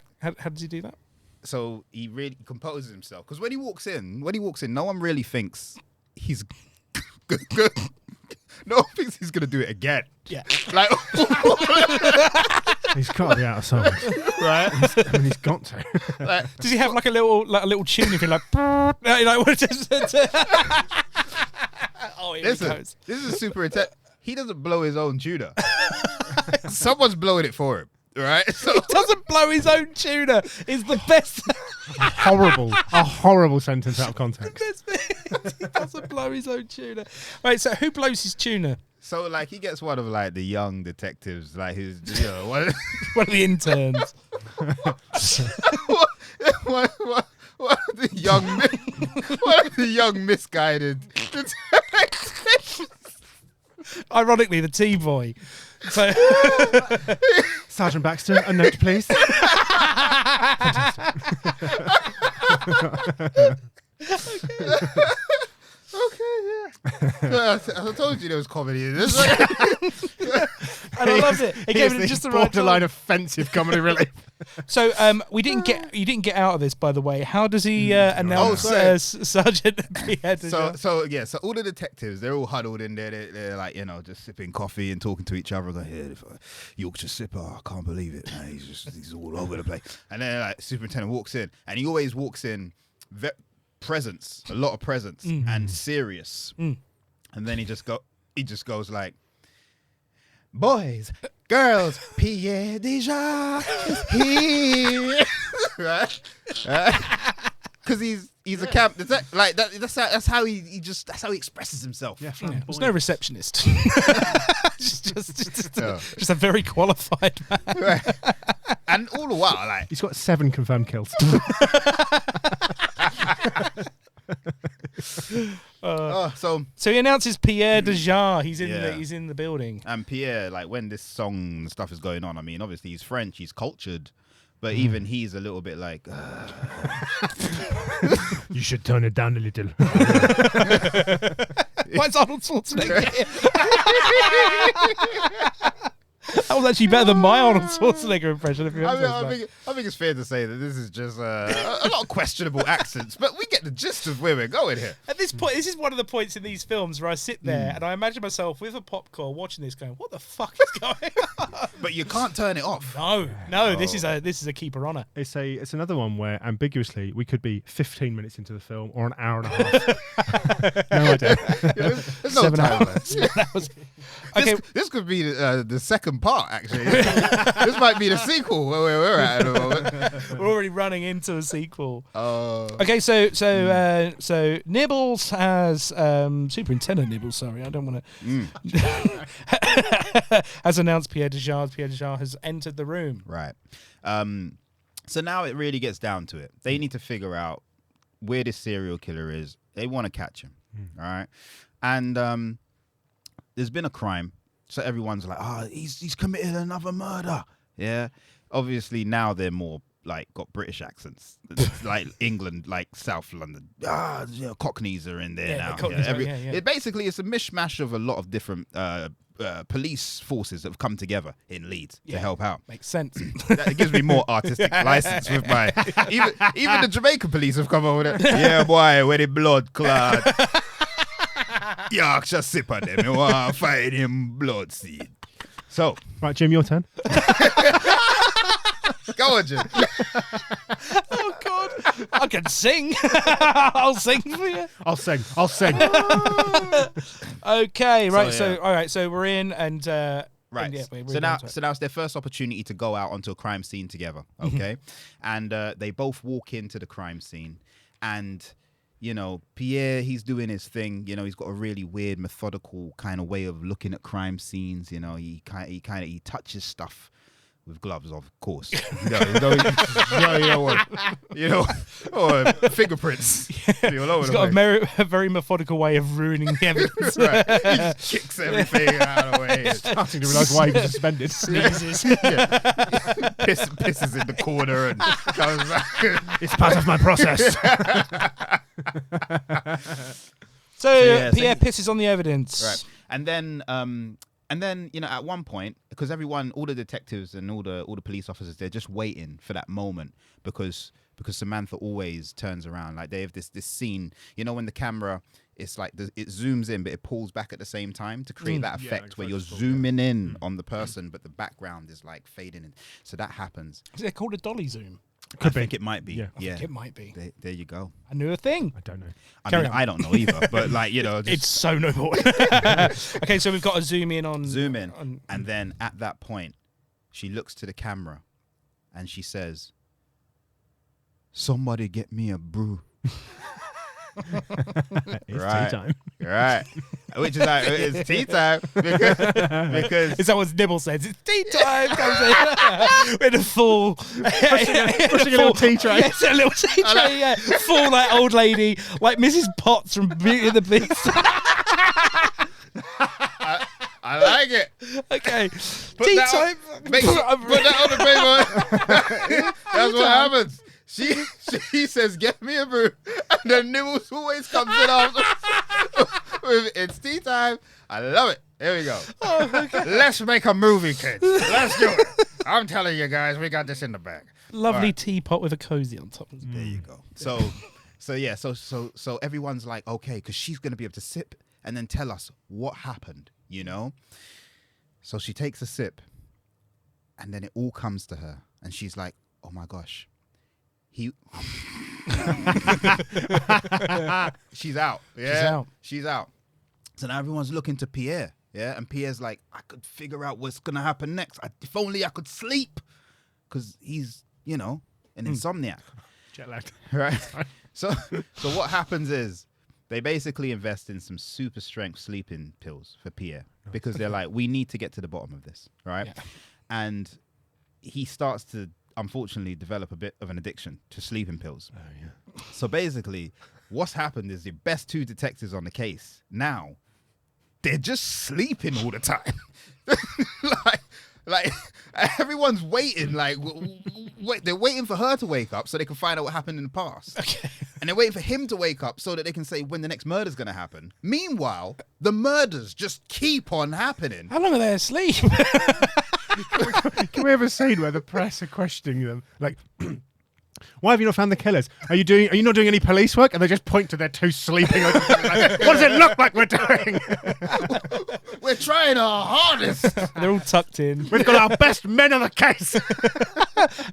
he do that? so he really composes himself, because when he walks in, no one really thinks he's good. No one thinks he's gonna do it again. Yeah. Like, He's got to be out of songs, right? he's got to. Like, Does he have like a little tune? If you're like, oh, here listen, he goes. this is a superintendent. He doesn't blow his own tuna. Someone's blowing it for him, right? So He doesn't blow his own tuna. Is the best. A horrible sentence out of context. He doesn't blow his own tuna. Right. So who blows his tuna? So like he gets one of like the young detectives, like who's one One of the interns. of the young misguided detectives. Ironically, the T-boy. So Sergeant Baxter, a note, please. Okay, yeah. I told you there was comedy in this. and I loved it. It gave it just the right borderline time. offensive comedy relief. So you didn't get out of this, by the way. How does he announce sorry. Sergeant Pierre Deja? So all the detectives, they're all huddled in there. They're like, just sipping coffee and talking to each other. Going, yeah, Yorkshire sipper, I can't believe it, man. He's all over the place. And then like superintendent walks in, and he always walks in presence, a lot of presence, and serious. And then he just goes like, "Boys, girls, Pierre Deja is here," right? Because he's a camp detective. Like that's how he expresses himself. Yeah, There's no receptionist. just a very qualified man. Right. And all the while, like he's got 7 confirmed kills. so So he announces Pierre Deja. He's Yeah. he's in the building. and Pierre, like when this song and stuff is going on, I mean, obviously he's French, he's cultured, but even he's a little bit like, You should tone it down a little. Why is Arnold Schwarzenegger here? That was actually better than my Arnold Schwarzenegger impression. If you I think it's fair to say that this is just a lot of questionable accents, but we get the gist of where we're going here. At this point, this is one of the points in these films where I sit there and I imagine myself with a popcorn watching this, going, "What the fuck is going on?" But you can't turn it off. No, this is a keeper honor. It's another one where ambiguously we could be 15 minutes into the film or an hour and a half. No idea. There's no 7 time. hours. Okay, This could be the second part, actually. This might be the sequel where we're at the moment. we're already running into a sequel. Oh. Okay, so Nibbles has Superintendent Nibbles. Sorry, I don't want to. Has announced Pierre Deja. Pierre Deja has entered the room. Right. So now it really gets down to it. They need to figure out where this serial killer is. They want to catch him. All right. And there's been a crime. So everyone's like, he's committed another murder. Yeah. Obviously now they're more like got British accents, like England, like South London. Cockneys are in there now. It basically it's a mishmash of a lot of different police forces that have come together in Leeds to help out. Makes sense. That gives me more artistic license with my even the Jamaican police have come over with it. Yeah, boy, where the blood clot. Yorkshire sipper them. You want to fight him blood seed. So right, Jim, your turn. Go on, Jim. Oh God, I can sing. I'll sing for you. I'll sing. Okay, right. So, So all right. So we're in, and right. And, yeah, So now it's their first opportunity to go out onto a crime scene together. Okay, and they both walk into the crime scene, and you know Pierre, he's doing his thing. You know, he's got a really weird, methodical kind of way of looking at crime scenes. You know, he touches stuff with gloves, of course. Or fingerprints. He's got a very methodical way of ruining the evidence. Right. He just kicks everything out of the way. Starting to realise why he was suspended. Sneezes. Pisses in the corner and comes back. It's part of my process. So Pierre pisses on the evidence. Right. And then, you know, at one point, because all the detectives and all the police officers, they're just waiting for that moment because Samantha always turns around. Like they have this scene, you know, when the camera, it's like it zooms in, but it pulls back at the same time to create that effect where you're zooming in on the person, but the background is like fading in. So that happens. Is it called a dolly zoom? I think it might be. Yeah. I think it might be. There you go. I knew a thing. I don't know. I don't know either, but like, you know. It's so noble. Okay, so we've got to zoom in. And then at that point, she looks to the camera and she says, "Somebody get me a brew." It's tea time. Right. Which is like, it's tea time because is that what Nibble says? It's tea time. Comes in with a full pushing a little tea tray. Yes, a little tea tray. Yeah, full like old lady, like Mrs. Potts from Beauty and the Beast. I like it. Okay, Put tea that time. Put that on the paper. That's what happens. She says, "Get me a brew," and then Nibbles always comes in after with "It's tea time." I love it. Here we go. Oh, okay. Let's make a movie, kids. Let's do it. I'm telling you guys, we got this in the bag. Lovely teapot with a cozy on top. There you go. So everyone's like, okay, because she's gonna be able to sip and then tell us what happened, you know. So she takes a sip, and then it all comes to her, and she's like, "Oh my gosh." She's out. Yeah. She's out. So now everyone's looking to Pierre. Yeah. And Pierre's like, I could figure out what's going to happen next. If only I could sleep. Because he's, you know, an insomniac. Jet lagged. Right. So what happens is they basically invest in some super strength sleeping pills for Pierre. Because they're like, we need to get to the bottom of this. Right. Yeah. And he starts to, unfortunately, develop a bit of an addiction to sleeping pills. Oh, yeah. So basically, what's happened is the best two detectives on the case now, they're just sleeping all the time. like everyone's waiting. Like, they're waiting for her to wake up so they can find out what happened in the past. Okay. And they're waiting for him to wake up so that they can say when the next murder's going to happen. Meanwhile, the murders just keep on happening. How long are they asleep? Can we have a scene where the press are questioning them? Like, why have you not found the killers? Are you not doing any police work? And they just point to their two sleeping. Like, what does it look like we're doing? We're trying our hardest. They're all tucked in. We've got our best men on the case.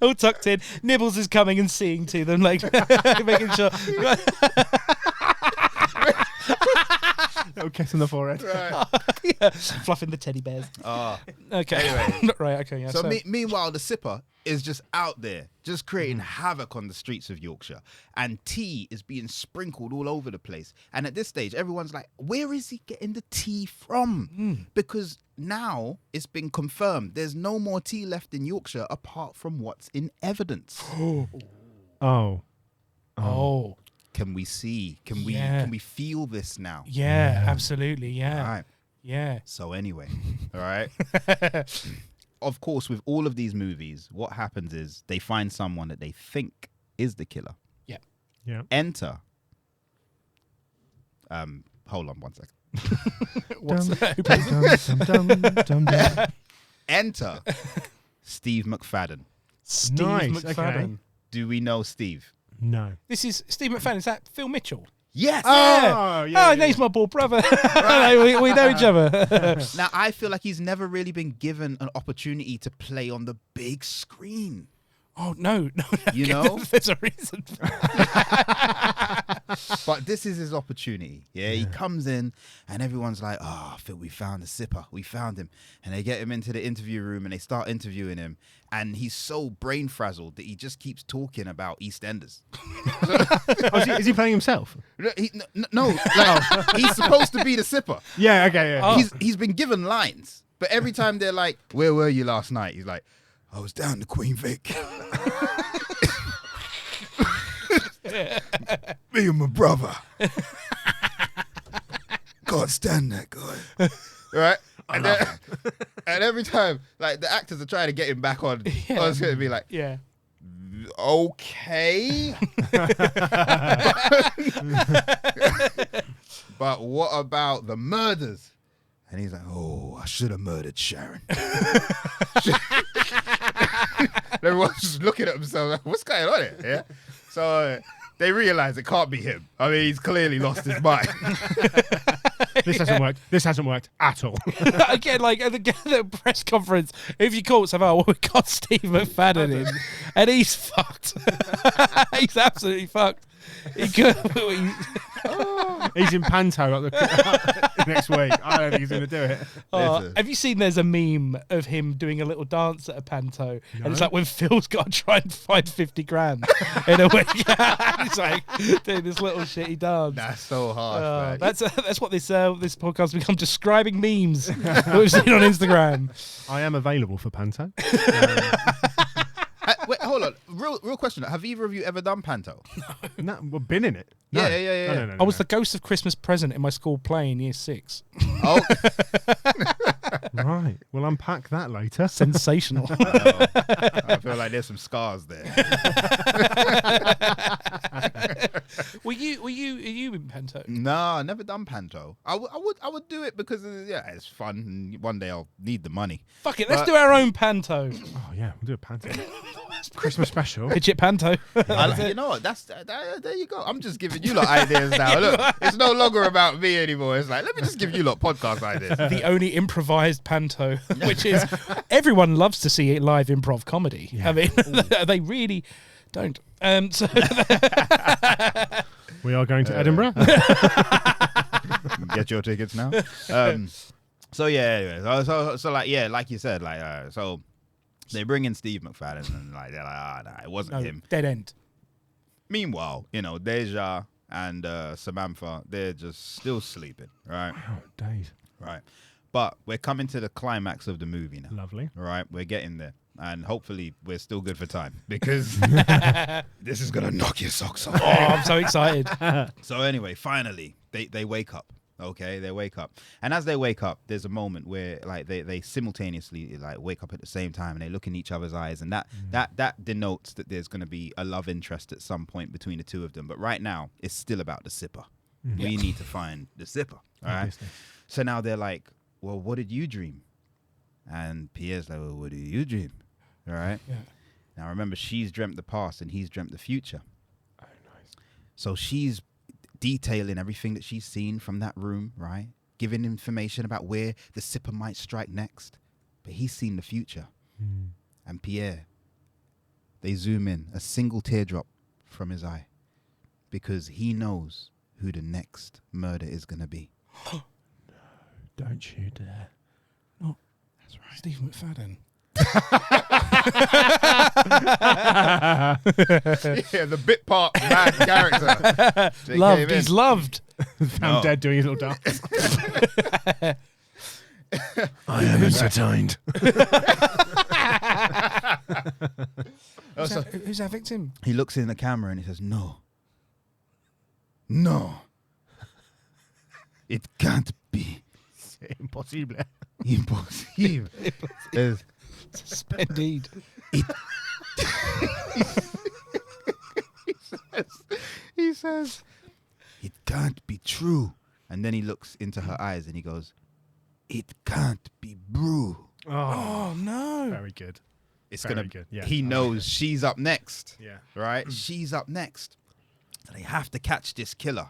All tucked in. Nibbles is coming and seeing to them, like making sure. Little kiss on the forehead. Right. Yeah. Fluffing the teddy bears. Oh. Okay. Anyway. Right. Okay. Yeah. So meanwhile, the Sipper is just out there, just creating havoc on the streets of Yorkshire. And tea is being sprinkled all over the place. And at this stage, everyone's like, where is he getting the tea from? Because now it's been confirmed there's no more tea left in Yorkshire apart from what's in evidence. Oh. Can we see? Can we feel this now? Yeah. Absolutely. Yeah. All right. Yeah. So anyway, all right. Of course, with all of these movies, what happens is they find someone that they think is the killer. Yeah. Yeah. Enter. Hold on one second. What's that? Enter Steve McFadden. Steve Nice, McFadden. okay. Do we know Steve? No. This is Steve McFadden. Is that Phil Mitchell? Yes. Oh, yeah. He's my poor brother. we know each other. Now I feel like he's never really been given an opportunity to play on the big screen. Oh no. You know? There's a reason. But this is his opportunity. Yeah, he comes in and everyone's like, oh, Phil, we found the Sipper. We found him. And they get him into the interview room and they start interviewing him. And he's so brain frazzled that he just keeps talking about EastEnders. Is he playing himself? No, like, he's supposed to be the Sipper. Yeah, okay, yeah. Oh. He's been given lines. But every time they're like, where were you last night? He's like, I was down to Queen Vic. Me and my brother. Can't stand that guy. Right? And every time, like, the actors are trying to get him back on. Yeah. I was going to be like, Yeah. okay. But what about the murders? And he's like, oh, I should have murdered Sharon. Everyone's just looking at themselves like, what's going on here? Yeah. So they realize it can't be him. I mean, he's clearly lost his mind. This hasn't worked. This hasn't worked at all. Again, like at the press conference, if you call say, "Oh, well, we got Steve McFadden in," and he's fucked. He's absolutely fucked. He could. He's in Panto next week. I don't think he's going to do it. Listen. Have you seen? There's a meme of him doing a little dance at a panto, and it's like when Phil's got to try and find 50 grand in a week. He's like doing this little shitty dance. That's so harsh, man. That's what this podcast has become, describing memes that we've seen on Instagram. I am available for Panto. Wait, hold on. Real question. Have either of you ever done Panto? No, we've been in it. No. Yeah. No. I was the ghost of Christmas present in my school play in year 6. Oh, Right. We'll unpack that later. Sensational. I feel like there's some scars there. Were you in Panto? No, never done Panto. I would do it because it's fun. And one day I'll need the money. Fuck it, let's do our own Panto. Oh, yeah. We'll do a Panto. Christmas special. Pitch it Panto. You know what? There you go. I'm just giving you lot ideas now. Look, it's no longer about me anymore. It's like, let me just give you lot podcast ideas. The only improvised Panto, which is everyone loves to see live improv comedy. Yeah. I mean, they really don't. So We are going to Edinburgh. Get your tickets now. So yeah, anyway, so like like you said, like so they bring in Steve McFadden and like they're like, nah, it wasn't him. Dead end. Meanwhile, Deja and Samantha, they're just still sleeping, right? Oh, days. Right. But we're coming to the climax of the movie now. Lovely. All right, we're getting there. And hopefully we're still good for time because this is going to knock your socks off. Oh, I'm so excited. So anyway, finally, they wake up. Okay, they wake up. And as they wake up, there's a moment where like they simultaneously like wake up at the same time and they look in each other's eyes. And that denotes that there's going to be a love interest at some point between the two of them. But right now, it's still about the Sipper. Mm-hmm. We need to find the Sipper. All right. So now they're like, well, what did you dream? And Pierre's like, well, what do you dream? All right. Yeah. Now remember, she's dreamt the past and he's dreamt the future. Oh, nice. So she's detailing everything that she's seen from that room, right? Giving information about where the Sipper might strike next. But he's seen the future. Mm. And Pierre, they zoom in, a single teardrop from his eye. Because he knows who the next murder is going to be. Don't you dare. That's right. Steve McFadden. Yeah, the bit part mad character. Loved. He's loved. Found dead doing his little dance. I am entertained. Who's our victim? He looks in the camera and he says, "No. No. It can't be. Impossible. Impossible." Suspended. He says, "It can't be true." And then he looks into her eyes and he goes, "It can't be Brew." Oh no. Very good. It's Very gonna. good. Yeah. He knows she's up next. Yeah. Right? She's up next. So they have to catch this killer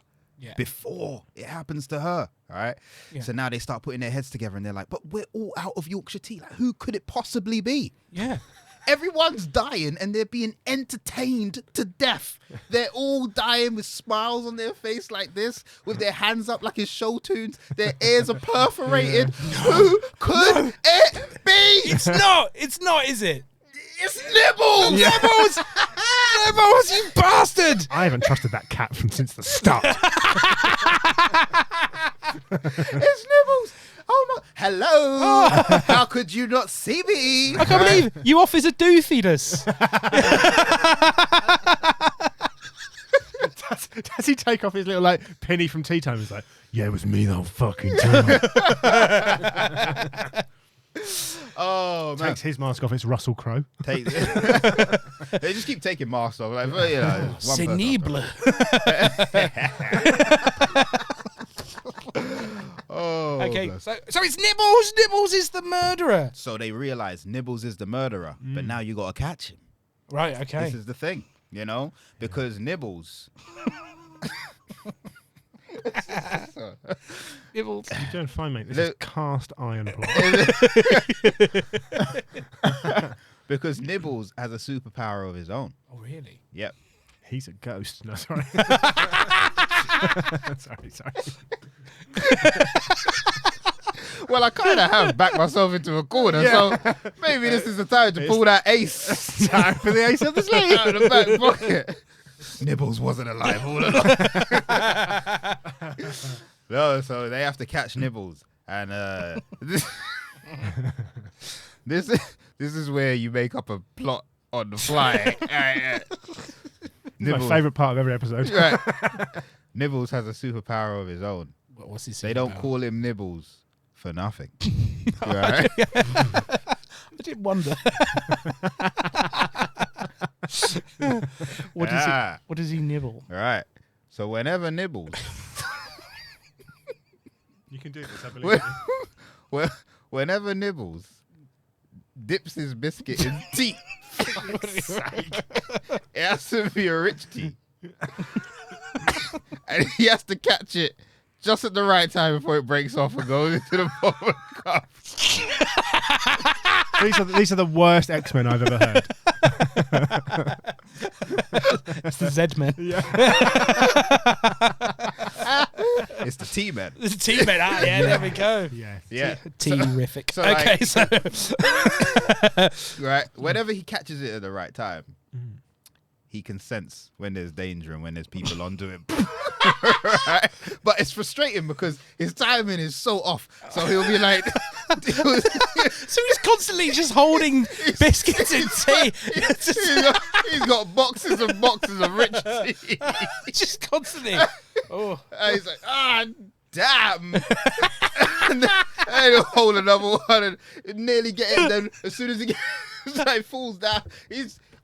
before it happens to her. All right. Yeah. So now they start putting their heads together and they're like, "But we're all out of Yorkshire tea. Like, who could it possibly be?" Yeah. Everyone's dying and they're being entertained to death. They're all dying with smiles on their face like this, with their hands up like it's show tunes. Their ears are perforated. Who could it be? It's not. It's not, is it? It's Nibbles! Nibbles! Nibbles, you bastard! I haven't trusted that cat since the start. It's Nibbles! Oh my! Hello! How could you not see me? I can't believe you off as a doofy-ness. Does he take off his little like penny from Tea Time? He's like, "Yeah, it was me the whole fucking time." Oh man! Takes his mask off. It's Russell Crowe. They just keep taking masks off. Like, well, you know, C'est Nible. Oh, Okay, bless. so it's Nibbles. Nibbles is the murderer. So they realize Nibbles is the murderer, but now you got to catch him. Right. Okay. This is the thing, you know, because Nibbles. Nibbles. You're doing fine, mate. This is cast iron plot. Because Nibbles has a superpower of his own. Oh, really? Yep. He's a ghost. No, sorry. sorry. Well, I kind of have backed myself into a corner, so maybe this is the time to pull that ace. Time for the ace of the sleeve. Out of the back pocket. Nibbles wasn't alive all along. No, so they have to catch Nibbles, and this is where you make up a plot on the fly. My favourite part of every episode. Right. Nibbles has a superpower of his own. What's his? They don't call him Nibbles for nothing. Right? I did wonder. What does he nibble? Right. So whenever Nibbles, You can do this, I believe. whenever Nibbles dips his biscuit in tea, it has to be a rich tea, and he has to catch it just at the right time before it breaks off and goes into the bottom of the cup. These are the worst X-Men I've ever heard. It's the Z-Men. It's the tea man. The T-Men. There we go. Yeah. Yeah. Terrific. So, okay, like- so Right. Whenever he catches it at the right time, he can sense when there's danger and when there's people onto him. Right? But it's frustrating because his timing is so off. So he'll be like, so he's constantly just holding biscuits and tea. he's got boxes and boxes of rich tea. Just constantly. Oh, And he's like, damn. And then he'll hold another one and nearly get it. Then as soon as he falls down,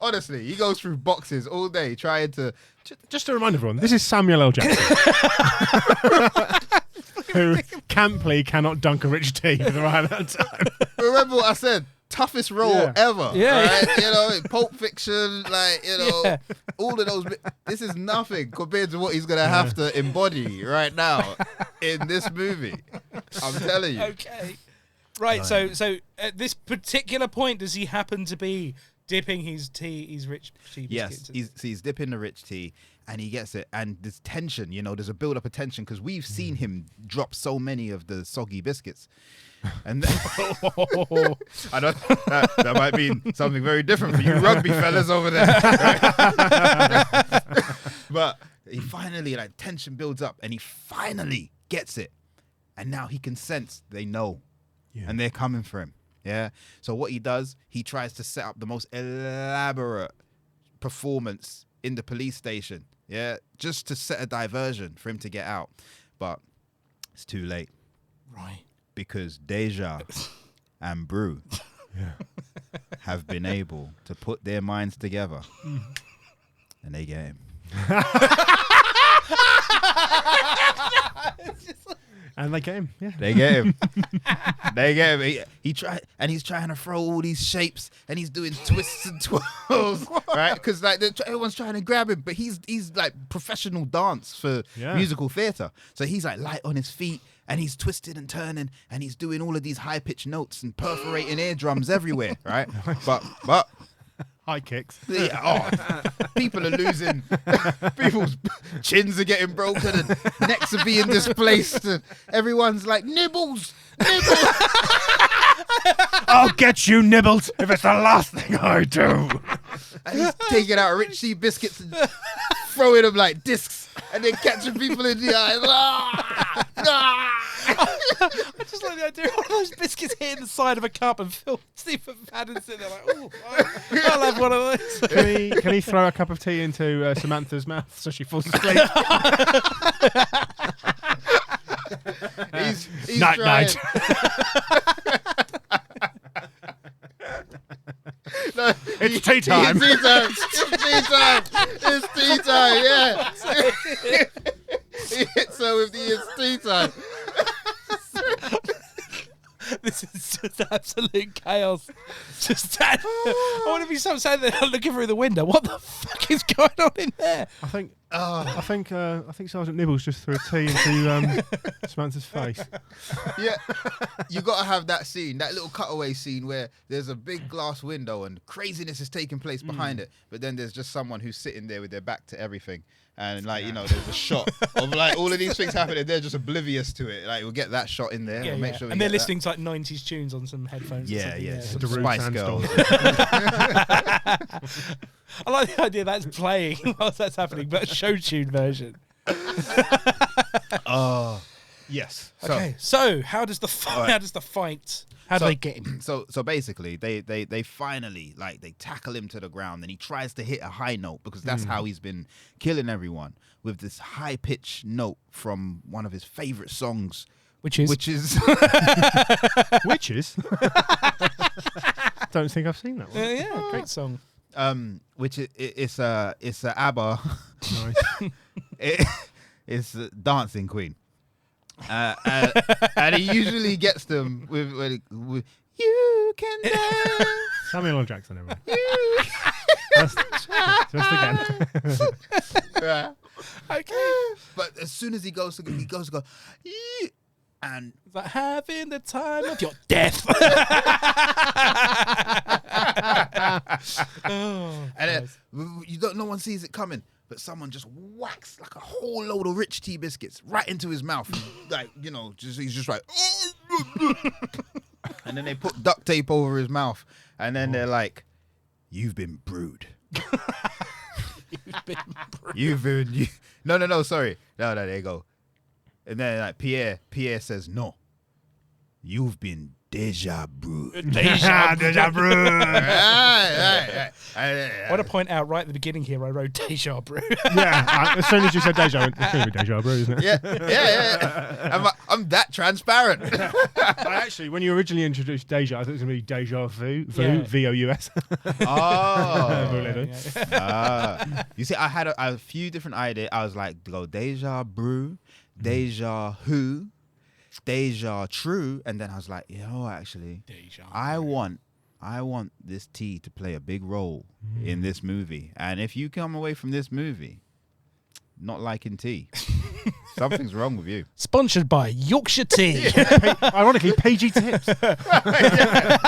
honestly, he goes through boxes all day trying to. Just to remind everyone, this is Samuel L. Jackson, who camply cannot dunk a rich tea for the right amount of time. Remember what I said? Toughest role ever. Yeah. Right? You know, Pulp Fiction, Yeah. all of those. This is nothing compared to what he's going to have to embody right now in this movie. I'm telling you. okay. Right. So at this particular point, does he happen to be dipping his rich tea Yes, biscuits? he's dipping the rich tea, and he gets it. And there's tension, there's a build up of tension because we've seen him drop so many of the soggy biscuits. And I don't. That might mean something very different for you rugby fellas over there. But he finally, tension builds up, and he finally gets it. And now he can sense they know, and they're coming for him. Yeah. So what he does, he tries to set up the most elaborate performance in the police station. Yeah, just to set a diversion for him to get out, but it's too late. Right. Because Deja and Brew have been able to put their minds together, and they get him. And they get him. Yeah. They get him. They get him. He he's trying to throw all these shapes, and he's doing twists and twirls, right? Because everyone's trying to grab him, but he's like professional dance for musical theatre. So he's like light on his feet, and he's twisting and turning, and he's doing all of these high pitched notes and perforating eardrums everywhere, right? But high kicks. People are losing. People's chins are getting broken and necks are being displaced. And everyone's like, Nibbles. I'll get you, Nibbles, if it's the last thing I do. And he's taking out rich tea biscuits and throwing them like discs and then catching people in the eyes. I just like the idea of one of those biscuits hitting the side of a cup and Stephen Fadden sitting there like, oh, I'll have one of those. Can he throw a cup of tea into Samantha's mouth so she falls asleep? he's night, trying. night. No, it's tea time. It's tea time. It's tea time. Yeah. He hits her with the it's tea time. This is just absolute chaos. I want to be so sad that I'm looking through the window. What the fuck is going on in there? I think Sergeant Nibbles just threw a tea into Samantha's face. Yeah, you got to have that scene, that little cutaway scene where there's a big glass window and craziness is taking place behind it, but then there's just someone who's sitting there with their back to everything, and there's a shot of like all of these things happening. They're just oblivious to it. Like we'll get that shot in there. Yeah, we'll make sure. And they're listening to like 90s tunes on some headphones. Yeah. Some Spice Girls. I like the idea that's playing whilst that's happening, but a show tune version. Oh, yes. Okay, so how does the fight? How do they get him? So basically, they finally they tackle him to the ground, and he tries to hit a high note because that's how he's been killing everyone with this high pitched note from one of his favorite songs, which is Witches? Don't think I've seen that one. Yeah, great song. Which it's a ABBA. Nice. It's a Dancing Queen. And he usually gets them with you can dance. Samuel L. Jackson, everyone. Just again. Yeah. Okay. But as soon as he goes to go, "Yee," and It's like having the time of your death. and then no one sees it coming, but someone just whacks like a whole load of rich tea biscuits right into his mouth. He's just like, and then they put duct tape over his mouth, and then they're like, "You've been brewed." No, sorry. No, there you go. And then like Pierre says, "No, you've been deja brewed." Deja brew. Right. I want to point out right at the beginning here, I wrote deja brew. Yeah, as soon as you said deja, it's going to be deja brew, isn't it? Yeah. I'm that transparent. Actually, when you originally introduced deja, I thought it was going to be deja vu, Yeah. V-O-U-S. Oh. You see, I had a few different ideas. I was like, go deja brew, deja who, deja true, and then I was like, actually, I want this tea to play a big role in this movie. And if you come away from this movie not liking tea, something's wrong with you. Sponsored by Yorkshire Tea. Ironically, PG Tips.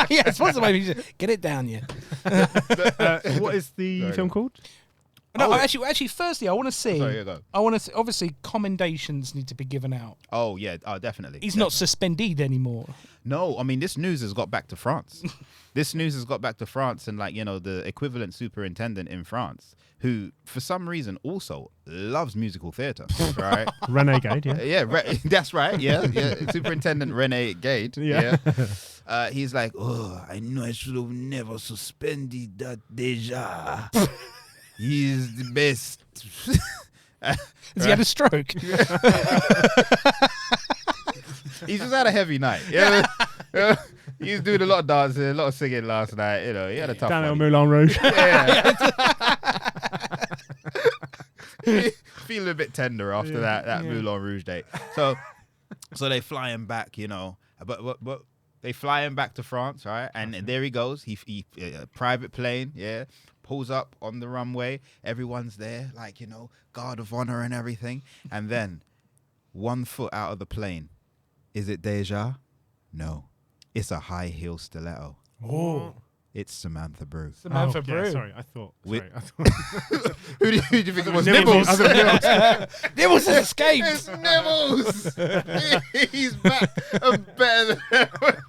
Yeah, sponsored by Yorkshire. Get it down, yeah. What is the film called? No, actually, firstly, I want to see. Sorry, you go. I want to see. Obviously, commendations need to be given out. Oh yeah, definitely. He's not suspended anymore. No, I mean this news has got back to France. This news has got back to France, and the equivalent superintendent in France, who for some reason also loves musical theatre, right? René Gade, yeah. That's right. Yeah. Superintendent René Gade. Yeah. He's like, oh, I know I should have never suspended that Deja. He is the best. Has he had a stroke? He's just had a heavy night. Yeah. He was doing a lot of dancing, a lot of singing last night. He had a tough Down at one. Moulin Rouge. Yeah. Feeling a bit tender after that Moulin Rouge date. So they fly him back, but they fly him back to France, right? And there he goes. He private plane, pulls up on the runway. Everyone's there, guard of honor and everything. And then 1 foot out of the plane. Is it Deja? No. It's a high heel stiletto. Oh. It's Samantha Brew. Samantha Brew. Yeah, sorry, I thought. Who do you think it was? Nibbles. Nibbles has escaped. It's Nibbles. He's back and better than ever.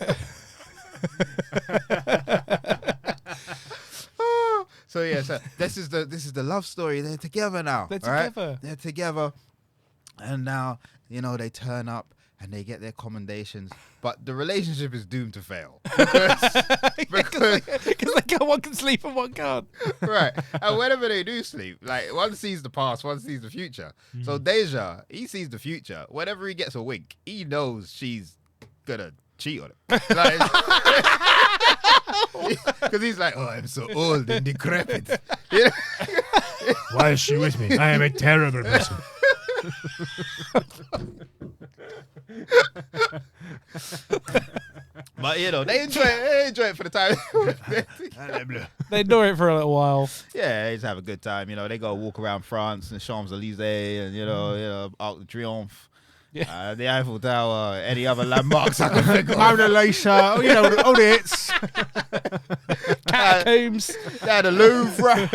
So this is the love story. They're together now. They're together. Right? They're together, and now they turn up and they get their commendations, but the relationship is doomed to fail because one can sleep and one can't. right. And whenever they do sleep, one sees the past, one sees the future. So Deja, he sees the future. Whenever he gets a wink, he knows she's gonna cheat on him. Because he's like, oh, I'm so old and decrepit. Why is she with me? I am a terrible person. But they enjoy it for the time. They ignore it for a little while. Yeah, they just have a good time. They go walk around France and Champs-Elysees and Arc de Triomphe. Yeah. The Eiffel Tower, any other landmarks I can think of. Mona Lisa, all the hits. Catacombs. Down the Louvre.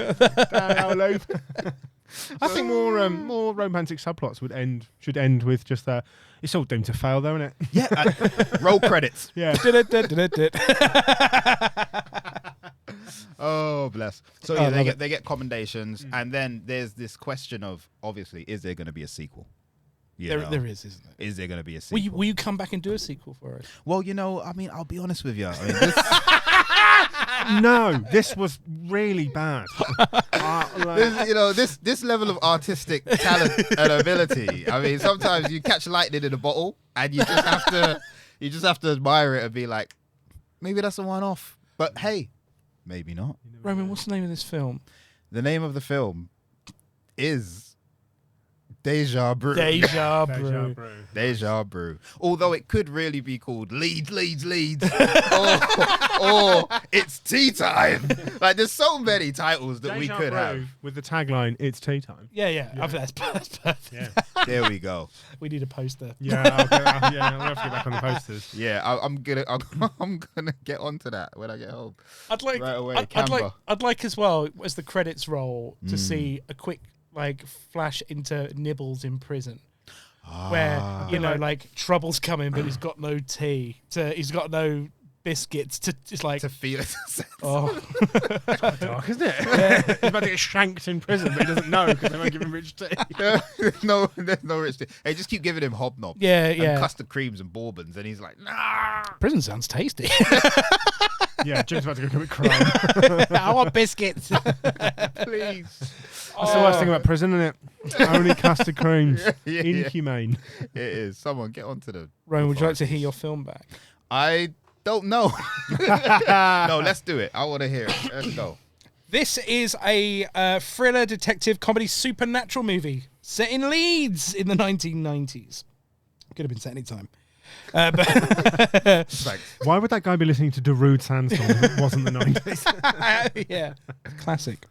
I think more romantic subplots should end with just that. It's all doomed to fail, though, isn't it? Yeah. Roll credits. Yeah. Oh, bless. So they get commendations, and then there's this question of, obviously, is there going to be a sequel? There is, isn't it? Is there going to be a sequel? Will you come back and do a sequel for us? Well, I'll be honest with you. No, this was really bad. This level of artistic talent and ability. I mean, sometimes you catch lightning in a bottle, and you just have to admire it and be like, maybe that's a one-off. But hey, maybe not. Roman, what's the name of this film? The name of the film is Deja Brew. Deja Brew. Deja Brew. Although it could really be called Leeds. or It's Tea Time. There's so many titles that we could have. With the tagline, it's tea time. Yeah. That's perfect. Yeah. There we go. We need a poster. Yeah, I'll have to get back on the posters. Yeah, I'm gonna get onto that when I get home. I'd like right away. I'd like as well as the credits roll to see a quick flash into Nibbles in prison, where trouble's coming, but he's got no tea. He's got no biscuits to feel it. Oh, dark, isn't it? Yeah. He's about to get shanked in prison, but he doesn't know because they won't give him rich tea. There's no rich tea. They just keep giving him hobnobs. Yeah. Custard creams and bourbons, and he's like, nah. Prison sounds tasty. Yeah, Jim's about to go commit crime. I want biscuits. Please. That's the worst thing about prison, isn't it? Only custard creams. Yeah. Inhumane. It is. Someone get onto the... Rowan, would you like to hear your film back? I don't know. No, let's do it. I want to hear it. Let's go. This is a thriller detective comedy supernatural movie set in Leeds in the 1990s. Could have been set any time. But why would that guy be listening to Darude Sandstorm if it wasn't the 90s? Yeah, classic.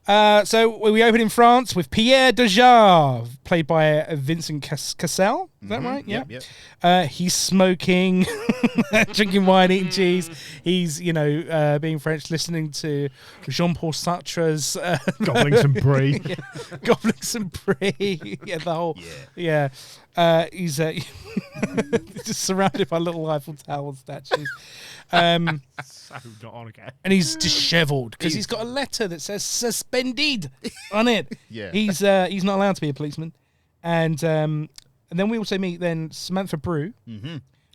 So we open in France with Pierre Deja, played by Vincent Cassel. Is that right? Yeah. Yep. He's smoking, drinking wine, eating cheese. He's, being French, listening to Jean-Paul Sartre's Gobbling some brie. gobbling some brie. Yeah, the whole. Yeah. He's just surrounded by little Eiffel Tower statues. So not on again. And he's dishevelled because he's got a letter that says suspended on it. Yeah. He's not allowed to be a policeman. And then we also meet then Samantha Brew,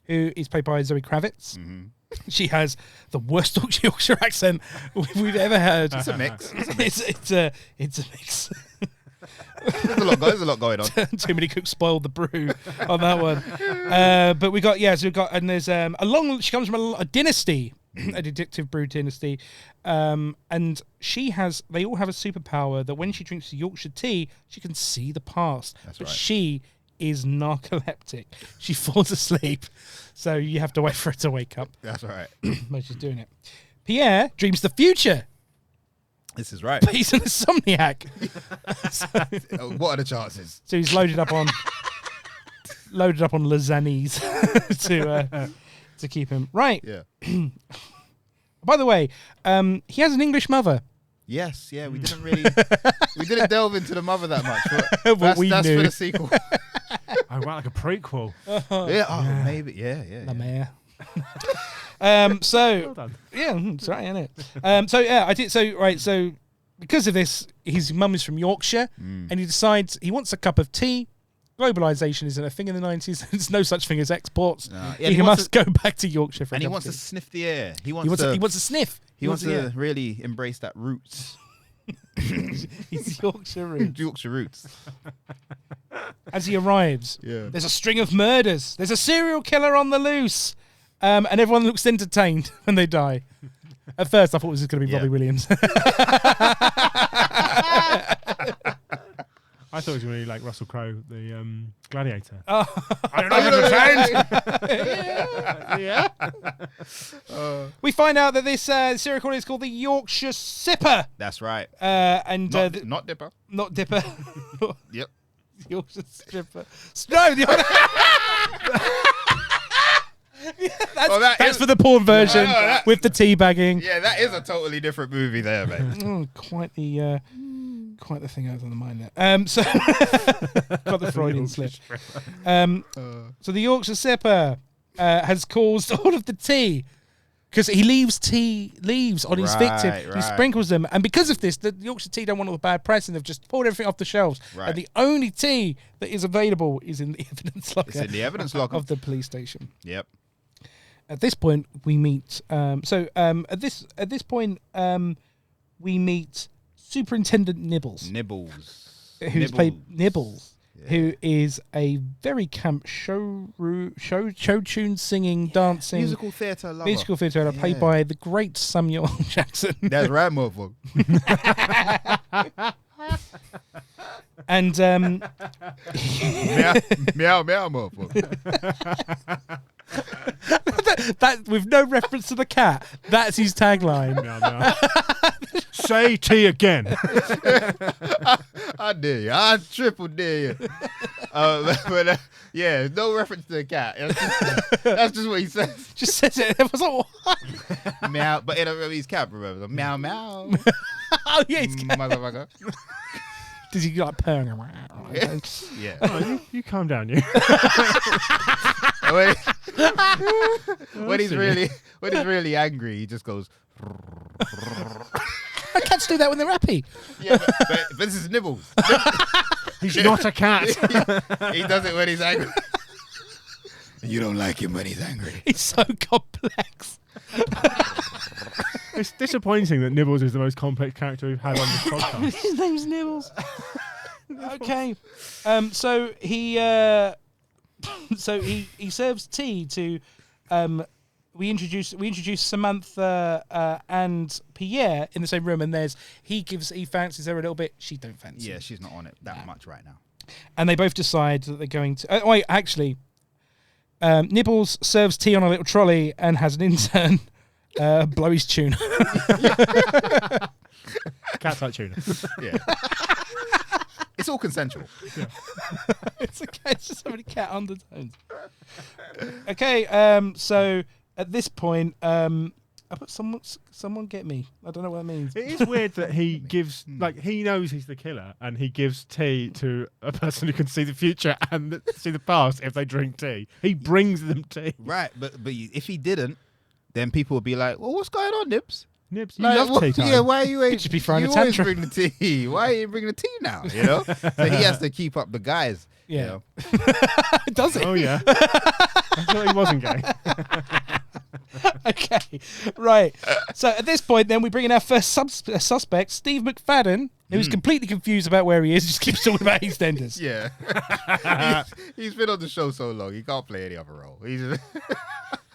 who is played by Zoe Kravitz. She has the worst Yorkshire accent we've ever heard. It's a mix. It's a mix. There's a lot going on. Too many cooks spoiled the brew on that one. But and there's she comes from a dynasty, a detective brew dynasty, and they all have a superpower that when she drinks Yorkshire tea, she can see the past. That's but right. she is narcoleptic. She falls asleep, so you have to wait for her to wake up That's right. while she's doing it. Pierre dreams the future. This is right. But he's an insomniac. What are the chances? So he's loaded up on lasagnes to keep him right. Yeah. By the way, he has an English mother. Yes. Yeah. We didn't delve into the mother that much. But that's knew. for the sequel. Oh, wow, like a prequel. Yeah. Oh, maybe. Yeah. The mayor. Well So done. yeah, it's right, isn't it? So yeah, I did. So because of this, his mum is from Yorkshire, and he decides he wants a cup of tea. Globalization isn't a thing in the 90s. There's no such thing as exports. Yeah, he must go back to Yorkshire for And a he cup wants of to tea. sniff the air. He He wants wants a sniff. He wants to really embrace that roots. He's Yorkshire root. Yorkshire roots. As he arrives, Yeah. there's a string of murders. There's a serial killer on the loose. And everyone looks entertained when they die. At first, I thought this was going to be Robbie Williams. I thought it was really like Russell Crowe, the Gladiator. Oh. I don't know Yeah. We find out that this serial killer is called the Yorkshire Sipper. That's right. And Not Dipper. not Dipper. Yep. Yorkshire Sipper. No, that's for the porn version with the tea bagging. Yeah, that is a totally different movie there, mate. Quite the thing over the mind there. So got the Freudian slip. So the Yorkshire Sipper has caused all of the tea because he leaves tea leaves on his victim. He sprinkles them, and because of this, the Yorkshire tea don't want all the bad press, and they've just pulled everything off the shelves. Right. And the only tea that is available is in the evidence locker. It's in the evidence locker of the police station. Yep. At this point, we meet. At this point, we meet Superintendent Nibbles. Who's played Nibbles, who is a very camp show tune singing, dancing Musical theatre lover. played by the great Samuel L. Jackson. That's right, motherfucker. And meow, meow, motherfucker. that with no reference to the cat. That's his tagline. No. Say tea again. I dare you. I triple dare you. But yeah, no reference to the cat. That's just what he says. Just says it. It was like, what? Meow. But in his cat, remember? Meow, meow. Oh yeah, he's Motherfucker. Does he like purring? Yeah. Oh, you calm down, you. when he's really angry, he just goes. Cats do that when they're happy. Yeah, but this is Nibbles. He's not a cat. He does it when he's angry. You don't like him when he's angry. He's so complex. It's disappointing that Nibbles is the most complex character we've had on this podcast. His name's Nibbles. Okay. So he serves tea to we introduce Samantha and Pierre in the same room, and he fancies her a little bit. She don't fancy. Yeah, she's not on it that much right now. And they both decide that they're going to. Nibbles serves tea on a little trolley and has an intern blow his tuna. Cats like tuna. Yeah. It's all consensual. It's okay. It's just so many cat undertones. Okay, so at this point, I put someone get me. I don't know what that means. It is weird that he gives, like, he knows he's the killer, and he gives tea to a person who can see the future and see the past if they drink tea. He brings them tea. Right, but if he didn't, then people would be like, "Well, what's going on, Nibs? Nibs, you Like, love tea time. Yeah, why are you? He'd just be throwing you a always tantrum. bring the tea. Why are you bringing the tea now? You know, so he has to keep up the guys. Yeah. You know? Does it? Oh, yeah. I thought he wasn't gay. Okay, right. So at this point, then we bring in our first suspect, Steve McFadden, who's completely confused about where he is. Just keeps talking about EastEnders. Yeah, he's been on the show so long, he can't play any other role. He's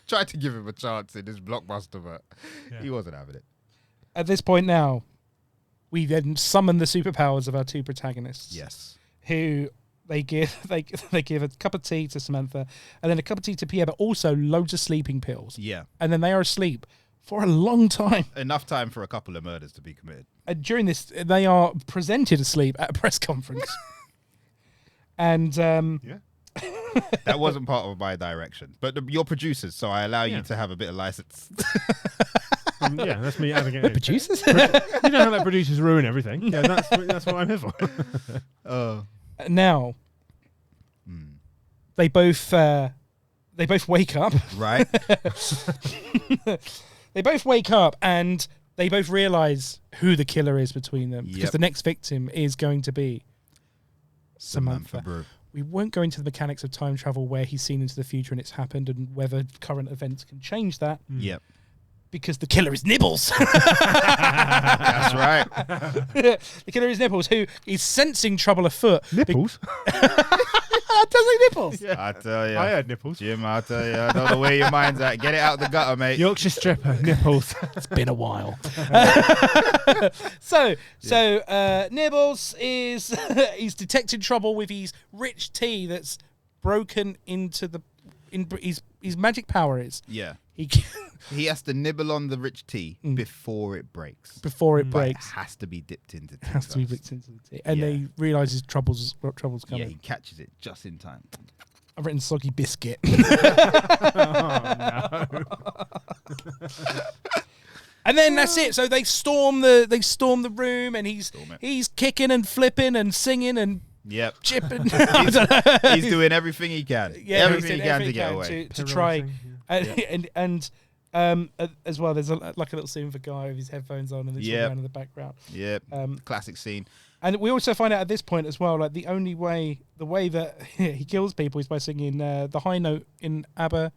tried to give him a chance in this blockbuster, but he wasn't having it. At this point now, we then summon the superpowers of our two protagonists. Yes. Who they give a cup of tea to Samantha, and then a cup of tea to Pierre, but also loads of sleeping pills. Yeah. And then they are asleep for a long time. Enough time for a couple of murders to be committed. And during this, they are presented asleep at a press conference. And That wasn't part of my direction, but you're producers, so I allow you to have a bit of license. Yeah, that's me adding it the in. producers. You know how that producers ruin everything. Yeah, that's what I'm here for. Now, they both wake up. Right. They both wake up and they both realize who the killer is between them, because the next victim is going to be Samantha. Brew. We won't go into the mechanics of time travel where he's seen into the future and it's happened, and whether current events can change that. Yep. Because the killer is Nibbles. That's right. The killer is Nibbles, who is sensing trouble afoot. Nipples? Does he Nibbles? Yeah. I tell you. I had nipples. Jim, I tell you, I don't know where your mind's at. Get it out the gutter, mate. Yorkshire stripper, nipples. It's been a while. So Nibbles is he's detecting trouble with his rich tea that's broken into his magic power is. Yeah. He has to nibble on the rich tea before it breaks. Before it But breaks. it has to be dipped into tea. Has to be first. dipped into the tea. And they realise his trouble's coming. Yeah, he catches it just in time. I've written soggy biscuit. And then that's it. So they storm the room, and he's kicking and flipping and singing and Yep. chipping. He's doing everything he can. Yeah, everything he can to get away. to try. And as well, there's like a little scene of a guy with his headphones on and the children in the background. Yep. Classic scene. And we also find out at this point as well, like the way that he kills people is by singing the high note in ABBA.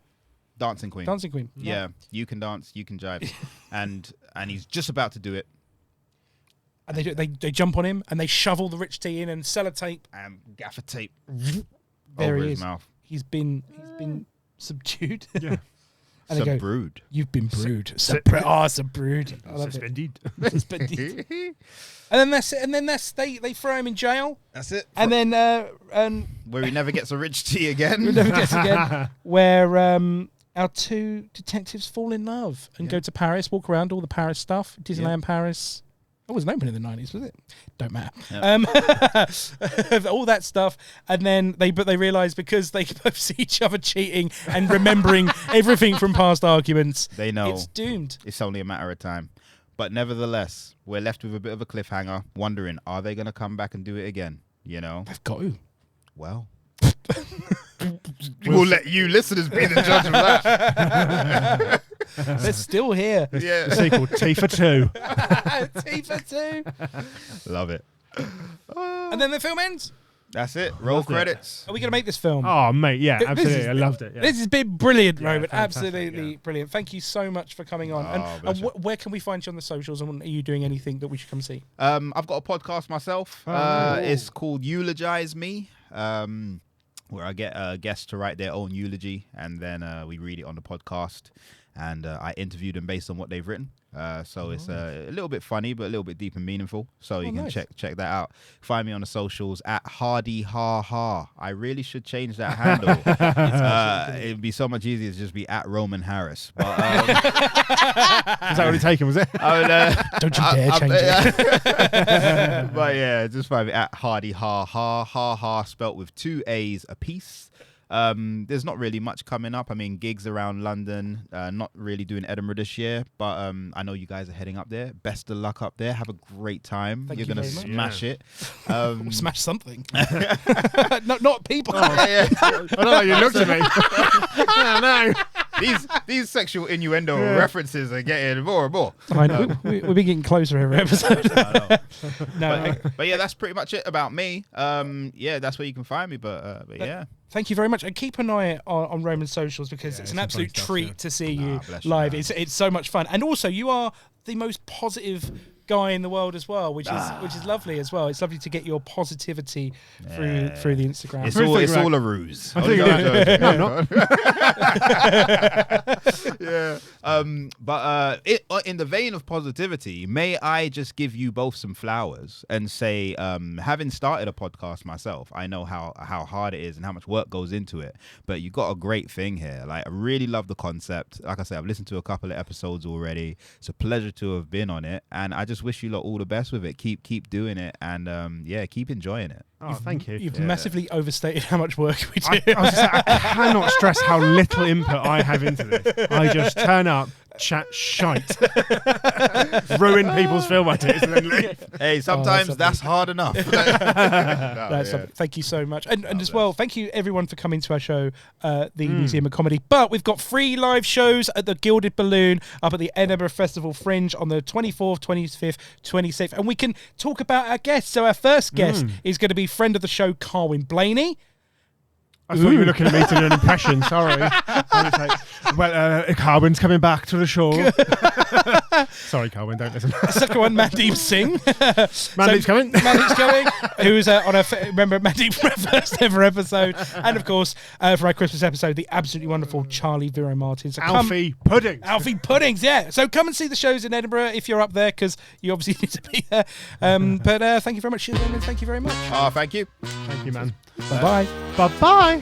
Dancing Queen. Dancing Queen. Yeah. You can dance, you can jive. and he's just about to do it. And they jump on him and they shovel the rich tea in and sellotape. And gaffer tape There over he his is. mouth. He's been subdued. Yeah. And they go, Subbrewed. "You've been brewed." Subbrewed. I love it. Suspended. Suspended. And then that's it. And then they throw him in jail. That's it. And then Where he never gets a rich tea again. we never gets again. Where our two detectives fall in love and go to Paris, walk around all the Paris stuff, Disneyland Paris. It wasn't open in the 90s, was it? Don't matter. Yep. All that stuff, and then they realise because they both see each other cheating and remembering everything from past arguments, They know it's doomed. it's only a matter of time. But nevertheless, we're left with a bit of a cliffhanger, wondering, are they going to come back and do it again? You know? They've got to. Well, we'll let you listeners be the judge of that. They're still here. Yeah. The sequel, T for 2. T for 2. Love it. And then the film ends. That's it. Roll Loved it. credits. Are we going to make this film? Oh, mate, yeah, This absolutely. is- I loved it. Yeah. This has been brilliant, Yeah, Roman. fantastic, Absolutely yeah. brilliant. Thank you so much for coming on. Oh, And bless you. where can we find you on the socials? And are you doing anything that we should come see? I've got a podcast myself. It's called Eulogize Me, where I get guests to write their own eulogy, and then we read it on the podcast, and I interview them based on what they've written. So it's a little bit funny, but a little bit deep and meaningful. So you can nice. check that out. Find me on the socials at Hardy Ha Ha. I really should change that handle. It'd be so much easier to just be at Roman Harris. But, Is that what it taken, was it? Don't you dare change it. But yeah, just find me at Hardy Ha Ha. Ha Ha spelt with 2 A's a piece. There's not really much coming up. I mean, gigs around London, not really doing Edinburgh this year, but I know you guys are heading up there. Best of luck up there. Have a great time. Thank You're you going to very smash it. Smash something. not people. Yeah. I don't know, you looked at me. I know. These sexual innuendo references are getting more and more. I know. We've been getting closer every episode. No. But yeah, that's pretty much it about me. Yeah, that's where you can find me. But yeah. Thank you very much, and keep an eye on Roman's socials because it's an some absolute fun stuff, treat to see you bless you, live. man. It's so much fun, and also you are the most positive guy in the world as well, which is lovely as well. It's lovely to get your positivity through the Instagram. It's all a ruse. I think I'm not. Yeah. But in the vein of positivity, may I just give you both some flowers and say, having started a podcast myself, I know how hard it is and how much work goes into it. But you got a great thing here. Like, I really love the concept. Like I said, I've listened to a couple of episodes already. It's a pleasure to have been on it, and I just wish you lot all the best with it. Keep doing it, and keep enjoying it. Oh, thank you. You've massively overstated how much work we do. I cannot stress how little input I have into this. I just turn up, chat shite, ruin people's film ideas, and then leave. Hey, sometimes that's hard enough. Thank you so much, and as well, thank you everyone for coming to our show, the Museum of Comedy. But we've got 3 live shows at the Gilded Balloon up at the Edinburgh Festival Fringe on the 24th, 25th, 26th, and we can talk about our guests. So our first guest is going to be friend of the show, Carwyn Blaney. I thought you were looking at me to do an impression. Sorry. I was like, well, Carwyn's coming back to the show. Sorry, Carwyn, don't listen. Second one, Mandeep Singh. Mandeep's coming. Mandeep's coming. Who's on a remember Mandeep first ever episode, and of course for our Christmas episode, the absolutely wonderful Charlie Vero Martin. So Alfie Puddings. Alfie Puddings, yeah. So come and see the shows in Edinburgh if you're up there, because you obviously need to be there. But thank you very much, Shizam, and thank you very much. Thank you. Thank you, man. Bye bye. Bye-bye.